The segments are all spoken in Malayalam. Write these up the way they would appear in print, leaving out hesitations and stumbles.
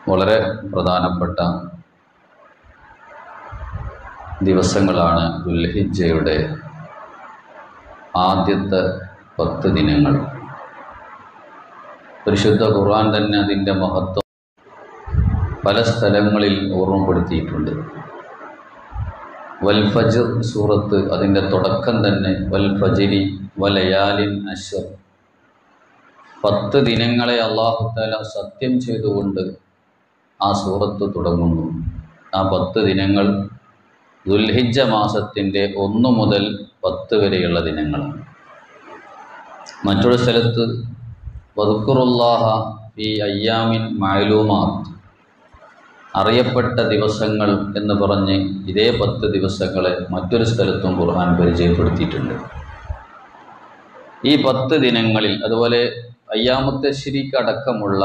വളരെ പ്രധാനപ്പെട്ട ദിവസങ്ങളാണ് ദുൽഹിജ്ജയുടെ ആദ്യത്തെ 10 ദിനങ്ങൾ. പരിശുദ്ധ ഖുർആൻ തന്നെ അതിൻ്റെ മഹത്വം പല സ്ഥലങ്ങളിൽ ഓർമ്മപ്പെടുത്തിയിട്ടുണ്ട്. വൽ ഫജ്ർ സൂറത്ത് അതിൻ്റെ തുടക്കം തന്നെ വൽ ഫജ്രി വലയാലിൻ അശ്ർ, 10 ദിനങ്ങളെ അല്ലാഹു തആല സത്യം ചെയ്തുകൊണ്ട് ആ സൂറത്ത് തുടങ്ങുന്നു. ആ 10 ദിനങ്ങൾ ദുൽഹിജ്ജ മാസത്തിൻ്റെ 1 മുതൽ 10 വരെയുള്ള ദിനങ്ങളാണ്. മറ്റൊരു സ്ഥലത്ത് വദ്കുറുല്ലാഹ ഫീ അയ്യാമിൻ മഅലൂമാത്ത്, അറിയപ്പെട്ട ദിവസങ്ങൾ എന്ന് പറഞ്ഞ് ഇതേ 10 ദിവസങ്ങളെ മറ്റൊരു സ്ഥലത്തും ഖുർആൻ പരിചയപ്പെടുത്തിയിട്ടുണ്ട്. ഈ 10 ദിനങ്ങളിൽ അതുപോലെ അയ്യാമുത്തെ തശ്രീഖ് അടക്കമുള്ള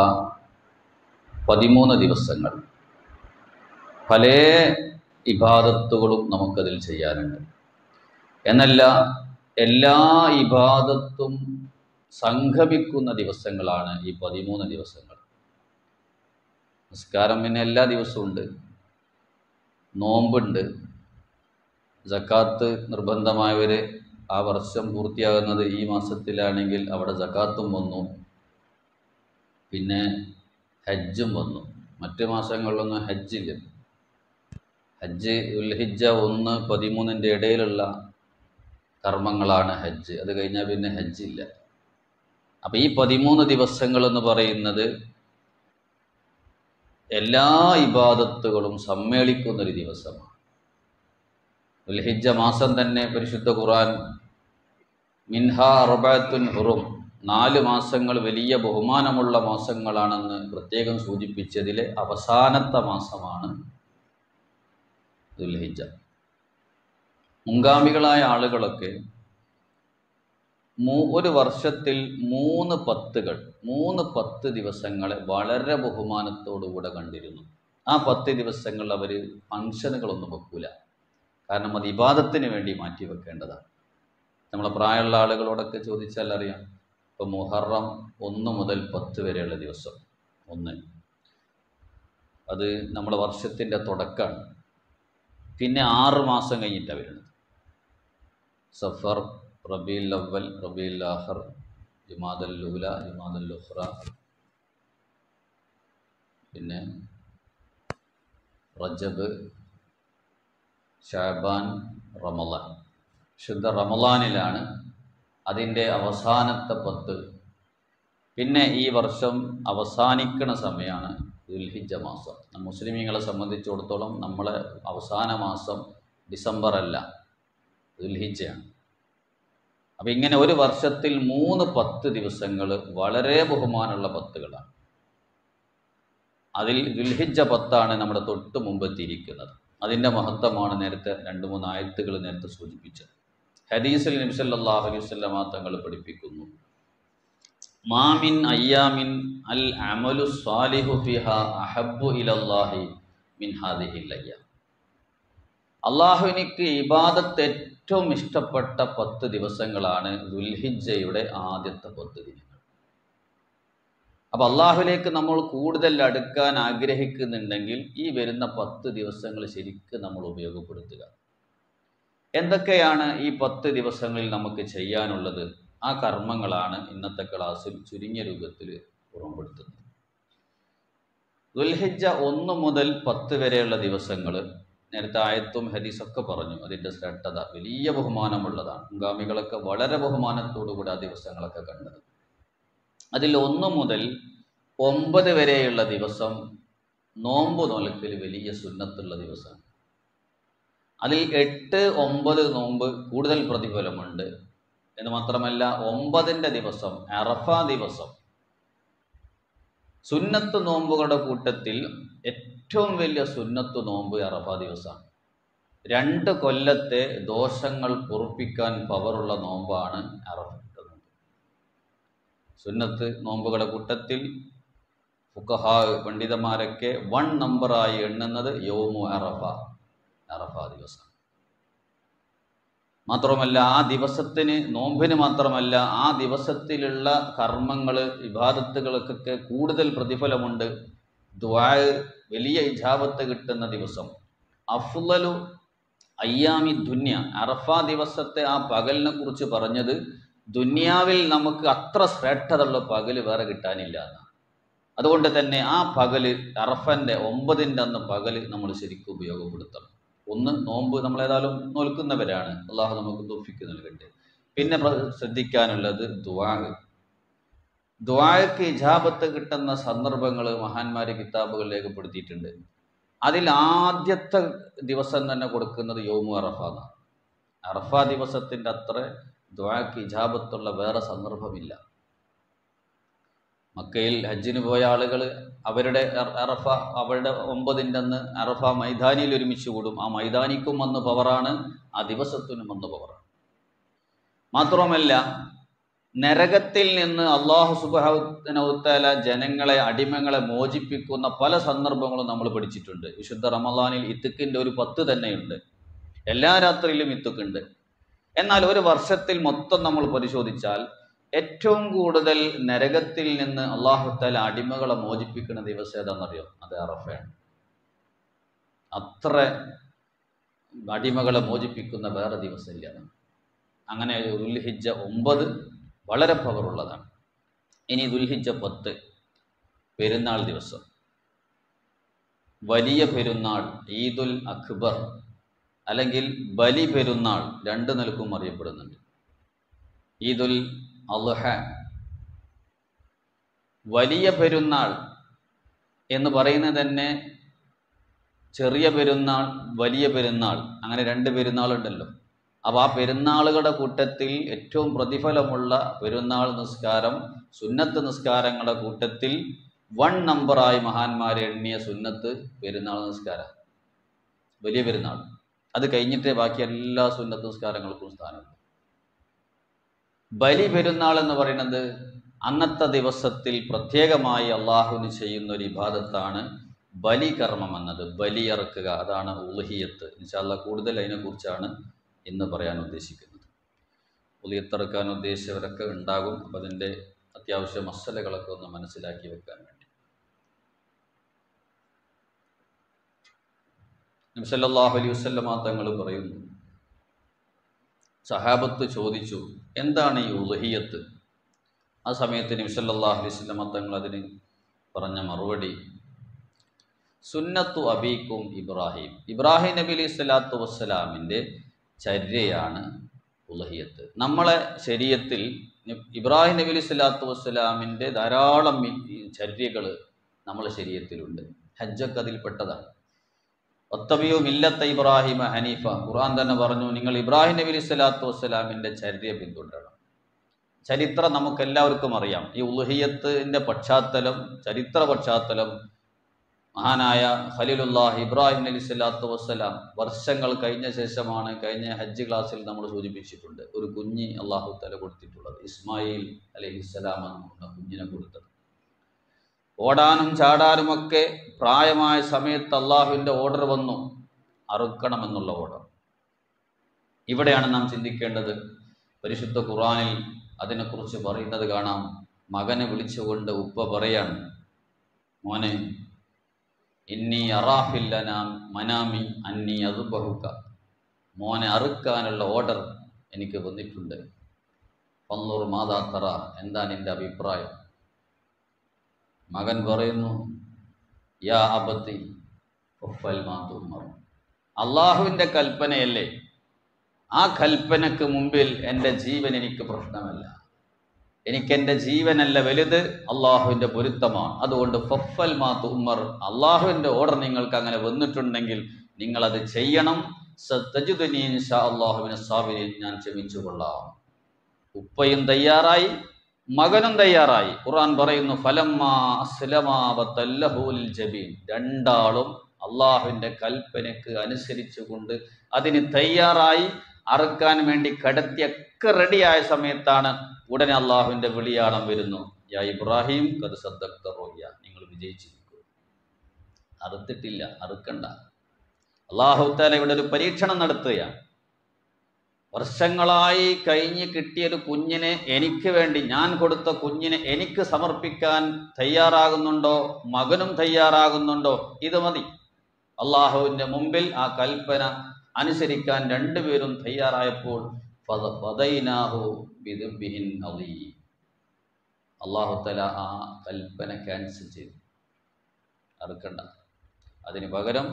13 ദിവസങ്ങൾ പല ഇബാദത്തുകളും നമുക്കതിൽ ചെയ്യാനുണ്ട്. എന്നല്ല, എല്ലാ ഇബാദത്തും സംഗമിക്കുന്ന ദിവസങ്ങളാണ് ഈ 13 ദിവസങ്ങൾ. നിസ്കാരം പിന്നെ എല്ലാ ദിവസവും ഉണ്ട്, നോമ്പുണ്ട്, സക്കാത്ത് നിർബന്ധമായവർ ആ വർഷം പൂർത്തിയാകുന്നത് ഈ മാസത്തിലാണെങ്കിൽ അവിടെ സക്കാത്തും വന്നു, പിന്നെ ഹജ്ജും വന്നു. മറ്റ് മാസങ്ങളിലൊന്നും ഹജ്ജില്ല. ഹജ്ജ് ദുൽഹിജ്ജ 1-13 ഇടയിലുള്ള കർമ്മങ്ങളാണ് ഹജ്ജ്. അത് കഴിഞ്ഞാൽ പിന്നെ ഹജ്ജില്ല. അപ്പോൾ ഈ 13 ദിവസങ്ങളെന്ന് പറയുന്നത് എല്ലാ ഇബാദത്തുകളും സമ്മേളിക്കുന്നൊരു ദിവസമാണ്. ദുൽഹിജ്ജ മാസം തന്നെ പരിശുദ്ധ ഖുർആൻ മിൻഹാ അർബഅത്തുൻ ഹുറും, 4 മാസങ്ങൾ വലിയ ബഹുമാനമുള്ള മാസങ്ങളാണെന്ന് പ്രത്യേകം സൂചിപ്പിച്ചതിലെ അവസാനത്തെ മാസമാണ് ദുൽഹിജ്ജ. മുൻഗാമികളായ ആളുകളൊക്കെ ഒരു വർഷത്തിൽ 3 10 ദിവസങ്ങളെ വളരെ ബഹുമാനത്തോടുകൂടെ കണ്ടിരുന്നു. ആ 10 ദിവസങ്ങൾ അവർ ഫങ്ഷനുകളൊന്നും വെക്കൂല. കാരണം അത് ഇബാദത്തിന് വേണ്ടി മാറ്റി വെക്കേണ്ടതാണ്. നമ്മളെ പ്രായമുള്ള ആളുകളോടൊക്കെ ചോദിച്ചാൽ അറിയാം. ഇപ്പോൾ മുഹറം 1 മുതൽ 10 വരെയുള്ള ദിവസം 1, അത് നമ്മുടെ വർഷത്തിൻ്റെ തുടക്കമാണ്. പിന്നെ 6 മാസം കഴിഞ്ഞിട്ടാണ് വരുന്നത്. സഫർ, റബീഉൽ അവ്വൽ, റബീഉൽ ആഖിർ, ജുമാദൽ ഊല, ജുമാദൽ ഉഖ്റ, പിന്നെ റജബ്, ശഅബാൻ, റമളാൻ. ശുദ്ധ റമളാനിലാണ് അതിൻ്റെ അവസാനത്തെ 10. പിന്നെ ഈ വർഷം അവസാനിക്കുന്ന സമയമാണ് ദുൽഹിജ്ജ മാസം. മുസ്ലിമീങ്ങളെ സംബന്ധിച്ചിടത്തോളം നമ്മളെ അവസാന മാസം ഡിസംബർ അല്ല, ദുൽഹിജ്ജയാണ്. അപ്പം ഇങ്ങനെ ഒരു വർഷത്തിൽ 10 ദിവസങ്ങൾ വളരെ ബഹുമാനമുള്ള 10കളാണ്. അതിൽ ദുൽഹിജ്ജ 10 നമ്മുടെ തൊട്ട് മുമ്പെത്തിയിരിക്കുന്നത്. അതിൻ്റെ മഹത്വമാണ് നേരത്തെ 2-3 ആയത്തുകൾ നേരത്തെ സൂചിപ്പിച്ചത്. ഹദീസിൽ നബി സല്ലല്ലാഹു അലൈഹി വസല്ലം തങ്ങൾ പഠിപ്പിക്കുന്നു, മാമിൻ അയ്യാമിൻ അൽ അമലു സ്വാലിഹു ഫിഹാ അഹബ്ബു ഇലല്ലാഹി മിൻ ഹാദിഹിൽ അയ്യാം. അള്ളാഹുവിനിക്ക് ഇബാദത്ത് ഏറ്റവും ഇഷ്ടപ്പെട്ട 10 ദിവസങ്ങളാണ് ദുൽഹിജ്ജയുടെ ആദ്യത്തെ 10 ദിനങ്ങൾ. അപ്പോൾ അള്ളാഹുവിലേക്ക് നമ്മൾ കൂടുതൽ അടുക്കാൻ ആഗ്രഹിക്കുന്നുണ്ടെങ്കിൽ ഈ വരുന്ന 10 ദിവസങ്ങൾ ശരിക്കും നമ്മൾ ഉപയോഗപ്പെടുത്തുക. എന്തൊക്കെയാണ് ഈ 10 ദിവസങ്ങളിൽ നമുക്ക് ചെയ്യാനുള്ളത്? ആ കർമ്മങ്ങളാണ് ഇന്നത്തെ ക്ലാസ്സിൽ ചുരുങ്ങിയ രൂപത്തിൽ ഓർമ്മപ്പെടുത്തുന്നത്. ദുൽഹിജ്ജ 1 മുതൽ 10 വരെയുള്ള ദിവസങ്ങൾ നേരത്തെ ആയത്തും ഹദീസൊക്കെ പറഞ്ഞു. അതിൻ്റെ ശ്രദ്ധത വലിയ ബഹുമാനമുള്ളതാണ്. മുൻഗാമികളൊക്കെ വളരെ ബഹുമാനത്തോടുകൂടി ആ ദിവസങ്ങളൊക്കെ കണ്ടത്. അതിൽ 1 മുതൽ 9 വരെയുള്ള ദിവസം നോമ്പ് നോൽക്കൽ വലിയ സുന്നത്തുള്ള ദിവസമാണ്. അതിൽ 8, 9 നോമ്പ് കൂടുതൽ പ്രതിഫലമുണ്ട് എന്ന് മാത്രമല്ല, 9ൻ്റെ ദിവസം അറഫ ദിവസം സുന്നത്ത് നോമ്പുകളുടെ കൂട്ടത്തിൽ ഏറ്റവും വലിയ സുന്നത്ത് നോമ്പ് അറഫ ദിവസമാണ്. 2 കൊല്ലത്തെ ദോഷങ്ങൾ പൊറുപ്പിക്കാൻ പവറുള്ള നോമ്പാണ് അറഫത്തെ നോമ്പ്. സുന്നത്ത് നോമ്പുകളുടെ കൂട്ടത്തിൽ ഫുഖഹാ പണ്ഡിതന്മാരൊക്കെ 1 നമ്പറായി എണ്ണുന്നത് യൗമു അറഫ, അറഫ ദിവസം. മാത്രമല്ല ആ ദിവസത്തിന്, നോമ്പിന് മാത്രമല്ല, ആ ദിവസത്തിലുള്ള കർമ്മങ്ങൾ ഇബാദത്തുകൾക്കൊക്കെ കൂടുതൽ പ്രതിഫലമുണ്ട്. ദുആ വലിയ ഇജാബത്ത് കിട്ടുന്ന ദിവസം. അഫ്ളലു അയ്യാമി ദുന്യ, അറഫ ദിവസത്തെ ആ പകലിനെ കുറിച്ച് പറഞ്ഞത് ദുന്യാവിൽ നമുക്ക് അത്ര ശ്രേഷ്ഠതയുള്ള പകല് വേറെ കിട്ടാനില്ല എന്നാണ്. അതുകൊണ്ട് തന്നെ ആ പകല്, അറഫന്റെ 9-ന്റെ അന്ന് പകല് നമ്മൾ ശരിക്കും ഉപയോഗപ്പെടുത്തണം. ഒന്ന്, നോമ്പ് നമ്മളേതായാലും നോൽക്കുന്നവരാണ്, അള്ളാഹു നമുക്ക് തൗഫീഖ് നൽകട്ടെ. പിന്നെ ശ്രദ്ധിക്കാനുള്ളത് ദുആക്ക് ഇജാബത്ത് കിട്ടുന്ന സന്ദർഭങ്ങൾ മഹാന്മാര് കിതാബുകൾ രേഖപ്പെടുത്തിയിട്ടുണ്ട്. അതിൽ ആദ്യത്തെ ദിവസം തന്നെ കൊടുക്കുന്നത് യൗമു അറഫ എന്നാണ്. അറഫ ദിവസത്തിൻ്റെ അത്ര ദുആക്ക് ഇജാബത്തുള്ള വേറെ സന്ദർഭമില്ല. മക്കയിൽ ഹജ്ജിന് പോയ ആളുകൾ അവരുടെ അറഫ, അവരുടെ 9-ന്റെ അന്ന് അറഫ മൈതാനിയിൽ ഒരുമിച്ച് കൂടും. ആ മൈതാനിക്കും അന്ന് പവറാണ്, ആ ദിവസത്തിനും അന്ന് പവറാണ്. മാത്രമല്ല, നരകത്തിൽ നിന്ന് അല്ലാഹു സുബ്ഹാനഹു വ തആല ജനങ്ങളെ, അടിമകളെ മോചിപ്പിക്കുന്ന പല സന്ദർഭങ്ങളും നമ്മൾ പഠിച്ചിട്ടുണ്ട്. വിശുദ്ധ റമളാനിൽ ഇത്ക്കിൻ്റെ ഒരു 10 തന്നെയുണ്ട്. എല്ലാ രാത്രിയിലും ഇത്ക്കുണ്ട്. എന്നാൽ ഒരു വർഷത്തിൽ മൊത്തം നമ്മൾ പരിശോധിച്ചാൽ ഏറ്റവും കൂടുതൽ നരകത്തിൽ നിന്ന് അല്ലാഹു തആല അടിമകളെ മോചിപ്പിക്കുന്ന ദിവസം ഏതാണെന്നറിയോ? അത് അറഫയാണ്. അത്ര അടിമകളെ മോചിപ്പിക്കുന്ന വേറെ ദിവസമില്ല. അങ്ങനെ ദുൽഹിജ്ജ 9 വളരെ പവറുള്ളതാണ്. ഇനി ദുൽഹിജ്ജ 10 പെരുന്നാൾ ദിവസം, വലിയ പെരുന്നാൾ, ഈദുൽ അക്ബർ അല്ലെങ്കിൽ ബലി പെരുന്നാൾ, 2 നിലക്കും അറിയപ്പെടുന്നുണ്ട്. ഈദുൽ അദ്ഹ, വലിയ പെരുന്നാൾ എന്ന് പറയുന്നത് തന്നെ ചെറിയ പെരുന്നാൾ, വലിയ പെരുന്നാൾ, അങ്ങനെ 2 പെരുന്നാളുണ്ടല്ലോ. അപ്പോൾ ആ പെരുന്നാളുകളുടെ കൂട്ടത്തിൽ ഏറ്റവും പ്രതിഫലമുള്ള പെരുന്നാൾ നിസ്കാരം, സുന്നത്ത് നിസ്കാരങ്ങളുടെ കൂട്ടത്തിൽ 1 നമ്പറായി മഹാന്മാരെ എണ്ണിയ സുന്നത്ത് പെരുന്നാൾ നിസ്കാരം, വലിയ പെരുന്നാൾ. അത് കഴിഞ്ഞിട്ടേ ബാക്കി എല്ലാ സുന്നത്ത് നിസ്കാരങ്ങൾക്കും സ്ഥാനമുണ്ട്. ബലി പെരുന്നാൾ എന്ന് പറയുന്നത് അന്നത്തെ ദിവസത്തിൽ പ്രത്യേകമായി അള്ളാഹുവിന് ചെയ്യുന്ന ഒരു ഇബാദത്താണ് ബലി കർമ്മം എന്നത്, ബലി ഇറക്കുക. അതാണ് ഉളുഹിയത്ത്. ഇൻഷാ അല്ലാഹ് കൂടുതൽ അതിനെക്കുറിച്ചാണ് ഇന്ന് പറയാൻ ഉദ്ദേശിക്കുന്നത്. ഉളുഹിയത്തിറക്കാൻ ഉദ്ദേശിച്ചവരൊക്കെ ഉണ്ടാകും. അപ്പം അതിൻ്റെ അത്യാവശ്യ മസലകളൊക്കെ ഒന്ന് മനസ്സിലാക്കി വെക്കാൻ വേണ്ടി. നബി സല്ലല്ലാഹു അലൈഹി വസല്ലമ തങ്ങൾ പറയുന്നു, സഹാബത്ത് ചോദിച്ചു, എന്താണ് ഈ ഉളുഹിയത്ത്? ആ സമയത്ത് നബി സല്ലല്ലാഹു അലൈഹി വസല്ലമ തങ്ങൾ അതിന് പറഞ്ഞ മറുപടി, സുന്നത്തു അബീക്കും ഇബ്രാഹിം, ഇബ്രാഹിം നബി അലൈഹി സ്വലാത്തു വസ്സലാമിൻ്റെ ചര്യയാണ് ഉളുഹിയത്ത്. നമ്മളെ ശരീഅത്തിൽ ഇബ്രാഹിം നബി അലൈഹി സ്വലാത്തു വസ്സലാമിൻ്റെ ധാരാളം ചര്യകൾ നമ്മളെ ശരീഅത്തിലുണ്ട്. ഹജ്ജൊക്കെ അതിൽപ്പെട്ടതാണ്. ഒത്തബിയു മില്ലത്ത ഇബ്രാഹിമ ഹനീഫ, ഖുർആൻ തന്നെ പറഞ്ഞു, നിങ്ങൾ ഇബ്രാഹിം നബി അലൈഹി സ്വലാത്തു വസ്സലാമിൻ്റെ ചര്യ പിന്തുടരണം. ചരിത്രം നമുക്ക് എല്ലാവർക്കും അറിയാം. ഈ ഉളുഹിയത്തിൻ്റെ പശ്ചാത്തലം, ചരിത്ര പശ്ചാത്തലം, മഹാനായ ഖലീലുല്ലാഹ് ഇബ്രാഹിം അലൈഹി സ്വലാത്തു വസ്സലാം വർഷങ്ങൾ കഴിഞ്ഞ ശേഷമാണ് കഴിഞ്ഞ ഹജ്ജ് ക്ലാസ്സിൽ നമ്മൾ സൂചിപ്പിച്ചിട്ടുണ്ട് ഒരു കുഞ്ഞ് അള്ളാഹു തആല കൊടുത്തിട്ടുള്ളത്. ഇസ്മായിൽ അലൈഹിസ്സലാം എന്ന കുഞ്ഞിനെ കൊടുത്തത്. ഓടാനും ചാടാനുമൊക്കെ പ്രായമായ സമയത്ത് അള്ളാഹുവിൻ്റെ ഓർഡർ വന്നു, അറുക്കണമെന്നുള്ള ഓർഡർ. ഇവിടെയാണ് നാം ചിന്തിക്കേണ്ടത്. പരിശുദ്ധ ഖുർആനിൽ അതിനെക്കുറിച്ച് പറയുന്നത് കാണാം. മകനെ വിളിച്ചുകൊണ്ട് ഉപ്പ പറയാണ്, മോനെ, ഇന്നി അറാഫിൽ മനാമി അന്നി അദ്ബഹുക, മോനെ അറുക്കാനുള്ള ഓർഡർ എനിക്ക് വന്നിട്ടുണ്ട്. ഫൻദുർ മാദാ തറ, എന്താ നിൻ്റെ അഭിപ്രായം? മകൻ പറയുന്നു, യാ അബത്തി ഉഫൽ മാ തുമർ, അള്ളാഹുവിൻ്റെ കൽപ്പനയല്ലേ, ആ കൽപ്പനക്ക് മുമ്പിൽ എൻ്റെ ജീവൻ എനിക്ക് പ്രശ്നമല്ല. എനിക്കെൻ്റെ ജീവനല്ല വലുത്, അള്ളാഹുവിൻ്റെ പൊരുത്തമാണ്. അതുകൊണ്ട് ഫഫൽ മാ തുമർ, അള്ളാഹുവിൻ്റെ ഓർഡർ നിങ്ങൾക്ക് അങ്ങനെ വന്നിട്ടുണ്ടെങ്കിൽ നിങ്ങളത് ചെയ്യണം. സതജിദുനി ഇൻഷാ അല്ലാഹു മിനസ് സാബിരീൻ, ഞാൻ ക്ഷമിച്ചു കൊള്ളാം. ഉപ്പയും തയ്യാറായി, മകനും തയ്യാറായി. ഖുർആൻ പറയുന്നു, ഫലമ്മാ അസ്ലമാ വതല്ലഹു ലിൽ ജബീൻ, രണ്ടാളും അള്ളാഹുവിൻ്റെ കൽപ്പനയ്ക്ക് അനുസരിച്ചുകൊണ്ട് അതിന് തയ്യാറായി, അറുക്കാൻ വേണ്ടി കടത്തിയൊക്കെ റെഡിയായ സമയത്താണ് ഉടനെ അള്ളാഹുവിൻ്റെ വിളിയാളം വരുന്നു, യാ ഇബ്രാഹിം ഖദ് സദ്ദഖ്ത റുയ, നിങ്ങൾ വിജയിച്ചിരിക്കും. അറുത്തിട്ടില്ല, അറുക്കണ്ട. അള്ളാഹു തആല ഇവിടെ ഒരു പരീക്ഷണം നടത്തുകയാണ്. വർഷങ്ങളായി കഴിഞ്ഞ് കിട്ടിയൊരു കുഞ്ഞിനെ എനിക്ക് വേണ്ടി, ഞാൻ കൊടുത്ത കുഞ്ഞിനെ എനിക്ക് സമർപ്പിക്കാൻ തയ്യാറാകുന്നുണ്ടോ? മകനും തയ്യാറാകുന്നുണ്ടോ? ഇത് മതി. അള്ളാഹുവിൻ്റെ മുമ്പിൽ ആ കൽപ്പന അനുസരിക്കാൻ രണ്ടുപേരും തയ്യാറായപ്പോൾ അള്ളാഹു തആല ആ കൽപ്പന ക്യാൻസൽ ചെയ്തു. അറുക്കണ്ട. അതിന് പകരം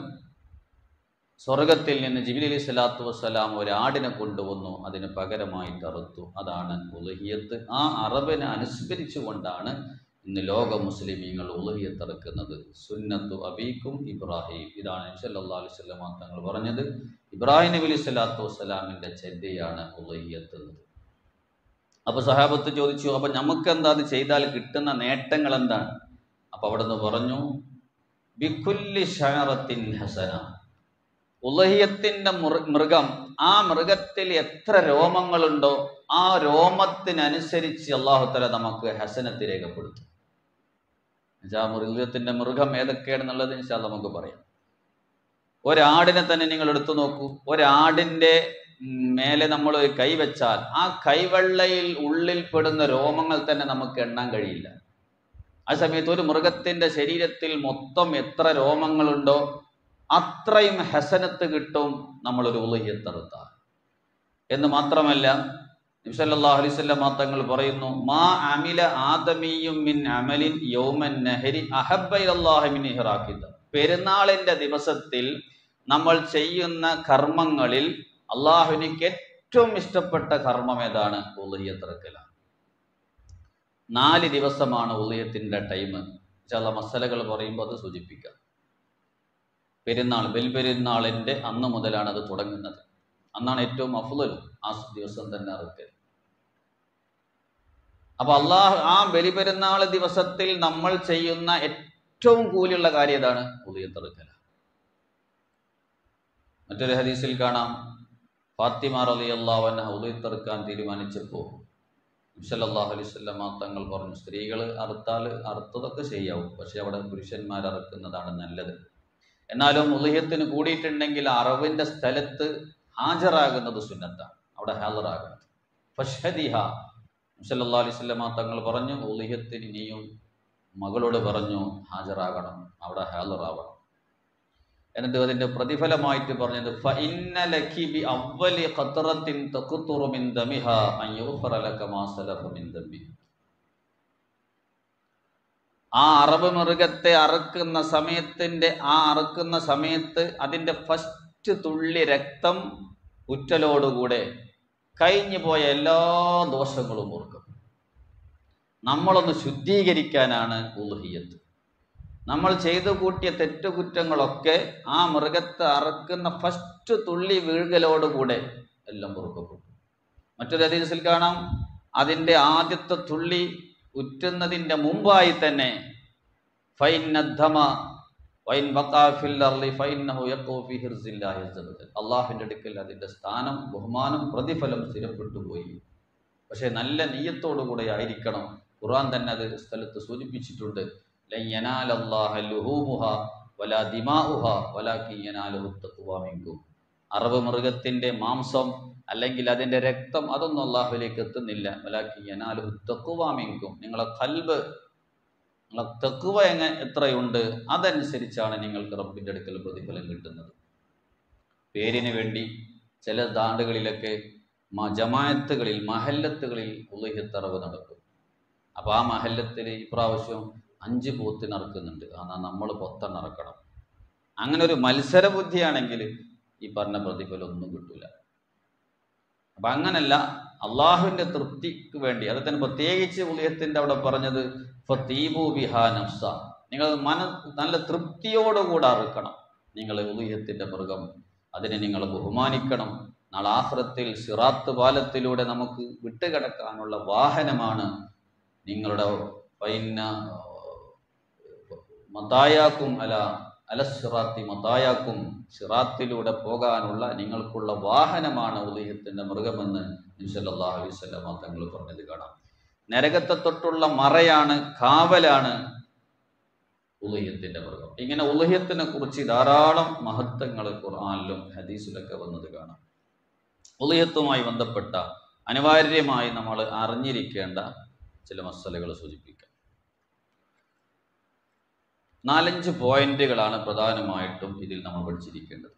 സ്വർഗത്തിൽ നിന്ന് ജിബ്രീൽ സ്വലാത്തു വസ്സലാം ഒരാടിനെ കൊണ്ടുവന്നു, അതിന് പകരമായിട്ട് അറുത്തു. അതാണ് ഉളുഹിയത്ത്. ആ അറബിനെ അനുസ്മരിച്ചുകൊണ്ടാണ് ഇന്ന് ലോക മുസ്ലിമീങ്ങൾ ഉളുഹിയത്ത് അറുക്കുന്നത്. സുന്നത്തു അബീക്കും ഇബ്രാഹിം, ഇതാണ് നബി സല്ലല്ലാഹു അലൈഹി വസല്ലം തങ്ങൾ പറഞ്ഞത്. ഇബ്രാഹിം നബി സ്വലാത്തു വസ്സലാമിൻ്റെ ചര്യയാണ് ഉളുഹിയത്ത് എന്നത്. അപ്പോൾ സഹാബത്ത് ചോദിച്ചു, അപ്പം നമുക്ക് എന്താ അത് ചെയ്താൽ കിട്ടുന്ന നേട്ടങ്ങൾ എന്താണ്? അപ്പോൾ അവിടുന്ന് പറഞ്ഞു, ബികുല്ലി ശഅറത്തിൻ ഹസന. ഉളുഹിയത്തിൻ്റെ മൃഗം, ആ മൃഗത്തിൽ എത്ര രോമങ്ങളുണ്ടോ ആ രോമത്തിനനുസരിച്ച് അല്ലാഹു തആല നമുക്ക് ഹസനത്ത് രേഖപ്പെടുത്തും. ഉളുഹിയത്തിൻ്റെ മൃഗം ഏതൊക്കെയാണെന്നുള്ളത് ഇൻഷാ അല്ലാഹ് നമുക്ക് പറയാം. ഒരാടിനെ തന്നെ നിങ്ങൾ എടുത്തു നോക്കൂ. ഒരാടിൻ്റെ മേലെ നമ്മൾ കൈവച്ചാൽ ആ കൈവെള്ളയിൽ ഉള്ളിൽ പെടുന്ന രോമങ്ങൾ തന്നെ നമുക്ക് എണ്ണാൻ കഴിയില്ല. ആ സമയത്ത് ഒരു മൃഗത്തിൻ്റെ ശരീരത്തിൽ മൊത്തം എത്ര രോമങ്ങളുണ്ടോ അത്രയും ഹസനത്ത് കിട്ടും നമ്മളൊരു ഉളുഹിയത്ത് അറുത്താൽ. എന്ന് മാത്രമല്ല നബി സല്ലല്ലാഹു അലൈഹി വസല്ലം തങ്ങൾ പറയുന്നു, മാ അമില ആദമിയും മിൻ അമലിൻ യൗമൻ നഹരി അഹബ്ബ ഇലല്ലാഹി മിൻ ഇഹ്റാഖിദ. പെരുന്നാളിൻ്റെ ദിവസത്തിൽ നമ്മൾ ചെയ്യുന്ന കർമ്മങ്ങളിൽ അള്ളാഹുവിനിക്ക് ഏറ്റവും ഇഷ്ടപ്പെട്ട കർമ്മം ഏതാണ്? ഉളുഹിയത്ത് അറുക്കലാണ്. 4 ദിവസമാണ് ഉളുഹിയത്തിൻ്റെ ടൈം. ചില മസലകൾ പറയുമ്പോൾ അത് സൂചിപ്പിക്കാം. പെരുന്നാൾ, ബലിപെരുന്നാളിൻ്റെ അന്ന് മുതലാണ് അത് തുടങ്ങുന്നത്. അന്നാണ് ഏറ്റവും അഫ്ളലും ആ ദിവസം തന്നെ അറുക്കൽ. അപ്പൊ അള്ളാഹു ആ ബലിപെരുന്നാൾ ദിവസത്തിൽ നമ്മൾ ചെയ്യുന്ന ഏറ്റവും കൂലിയുള്ള കാര്യം ഏതാണ്? ഉളുഹിയത്ത് അറുക്കലാണ്. മറ്റൊരു ഹദീസിൽ കാണാം, ഫാത്തിമ റളിയല്ലാഹു അൻഹ ഉളുഹിയത്ത് അറുക്കാൻ തീരുമാനിച്ചപ്പോൾ നബി സല്ലല്ലാഹു അലൈഹി വസല്ലം തങ്ങൾ പറഞ്ഞു, സ്ത്രീകൾ അറുത്താൽ അറുത്തതൊക്കെ ശരിയാവും, പക്ഷെ അവിടെ പുരുഷന്മാർ അറുക്കുന്നതാണ് നല്ലത്. എന്നാലും ഉളുഹിയത്തിന് കൂടിയിട്ടുണ്ടെങ്കിൽ അറവിൻ്റെ സ്ഥലത്ത് ഹാജരാകുന്നത് സുന്നത്താണ്, അവിടെ ഹാജറാകുന്നത്. ഫഷ്ഹദിഹ, നബി സല്ലല്ലാഹു അലൈഹി വസല്ലം തങ്ങൾ പറഞ്ഞു, ഉളുഹിയത്തിന് നീയും മകളോട് പറഞ്ഞു ഹാജരാകണം, അവിടെ ഹാജറാവണം. എന്നിട്ട് അതിൻ്റെ പ്രതിഫലമായിട്ട് പറഞ്ഞത്, ഫഇന്ന ലകി ബി അവ്വലി ഖത്റത്തിൻ തഖ്തുറു മിൻ ദമിഹാ അൻ യുഗ്ഫറ ലക മാ സലഫ മിൻ ദംബി. ആ അറബ് മൃഗത്തെ അറുക്കുന്ന സമയത്ത് അതിൻ്റെ ഫസ്റ്റ് തുള്ളി രക്തം ഉറ്റലോടുകൂടെ കഴിഞ്ഞു പോയ എല്ലാ ദോഷങ്ങളും ഓർക്കും. നമ്മളൊന്ന് ശുദ്ധീകരിക്കാനാണ് ഉളുഹിയത്ത്. നമ്മൾ ചെയ്തു കൂട്ടിയ തെറ്റുകുറ്റങ്ങളൊക്കെ ആ മൃഗത്തെ അറുക്കുന്ന ഫസ്റ്റ് തുള്ളി വീഴ്കലോടുകൂടെ എല്ലാം പൊറുക്കപ്പെടും. മറ്റൊരു ഹദീസിൽ കാണാം, അതിൻ്റെ ആദ്യത്തെ തുള്ളി ഉറ്റുന്നതിൻ്റെ മുമ്പായി തന്നെ അള്ളാഹുവിൻ്റെ അടുക്കൽ അതിൻ്റെ സ്ഥാനം, ബഹുമാനം, പ്രതിഫലം സ്ഥിരപ്പെട്ടു പോയി. പക്ഷെ നല്ല നിയ്യത്തോടുകൂടെ ആയിരിക്കണം. ഖുർആൻ തന്നെ അത് സ്ഥലത്ത് സൂചിപ്പിച്ചിട്ടുണ്ട്, ലൻ യനാലല്ലാഹ ലുഹൂമുഹാ വലാ ദിമാഉഹാ വലാകിൻ യനാലുഹു തഖ്വാ മിൻകും. അറബ് മൃഗത്തിൻ്റെ മാംസം അല്ലെങ്കിൽ അതിൻ്റെ രക്തം അതൊന്നും അള്ളാഹുവിലേക്ക് എത്തുന്നില്ല. വലാകിൻ യനാലുഹു തഖ്വാ മിൻകും. നിങ്ങളെ ഖൽബ്, നിങ്ങളെ തഖ്വ എത്രയുണ്ട് അതനുസരിച്ചാണ് നിങ്ങൾക്ക് റബ്ബിൻ്റെ അടുക്കൽ പ്രതിഫലം കിട്ടുന്നത്. പേരിന് വേണ്ടി ചില നാടുകളിലൊക്കെ ജമാഅത്തുകളിൽ, മഹല്ലത്തുകളിൽ ഉളുഹിയത്ത് അറവ് നടക്കും. അപ്പോൾ ആ മഹല്ലത്തിൽ ഇപ്രാവശ്യം 5 പോത്തിന് അറുക്കുന്നുണ്ട്, എന്നാൽ നമ്മൾ 10 അറക്കണം. അങ്ങനെ ഒരു മത്സര ബുദ്ധിയാണെങ്കിൽ ഈ പറഞ്ഞ പ്രതിഫലം ഒന്നും കിട്ടൂല. അപ്പം അങ്ങനല്ല, അള്ളാഹുവിൻ്റെ തൃപ്തിക്ക് വേണ്ടി. അത് തന്നെ പ്രത്യേകിച്ച് ഉളുഹിയത്തിൻ്റെ അവിടെ പറഞ്ഞത് ഫതീബു ബിഹാ നഫ്സ, നിങ്ങൾ നല്ല തൃപ്തിയോടുകൂടെ അറുക്കണം. നിങ്ങൾ ഉളുഹിയത്തിൻ്റെ മൃഗം, അതിനെ നിങ്ങൾ ബഹുമാനിക്കണം. നാളെ ആഖിറത്തിൽ സിറാത്ത് പാലത്തിലൂടെ നമുക്ക് വിട്ടുകിടക്കാനുള്ള വാഹനമാണ് നിങ്ങളുടെ മതായാക്കും അലസിറാത്തി മതായാക്കും, സിറാത്തിലൂടെ പോകാനുള്ള നിങ്ങൾക്കുള്ള വാഹനമാണ് ഉളുഹിയത്തിൻ്റെ മൃഗമെന്ന് നബി സല്ലല്ലാഹു അലൈഹി വസല്ലം തങ്ങൾ പറഞ്ഞത് കാണാം. നരകത്തെ തൊട്ടുള്ള മറയാണ്, കാവലാണ് ഉളുഹിയത്തിൻ്റെ മൃഗം. ഇങ്ങനെ ഉളുഹിയത്തിനെ കുറിച്ച് ധാരാളം മഹത്വങ്ങൾ ഖുർആനിലും ഹദീസിലൊക്കെ വന്നത് കാണാം. ഉളിയത്തുമായി ബന്ധപ്പെട്ട അനിവാര്യമായി നമ്മൾ അറിഞ്ഞിരിക്കേണ്ട ചില മസലകൾ സൂചിപ്പിക്കാം. 4-5 പോയിന്റുകളാണ് പ്രധാനമായിട്ടും ഇതിൽ നമ്മൾ പഠിച്ചിരിക്കേണ്ടത്.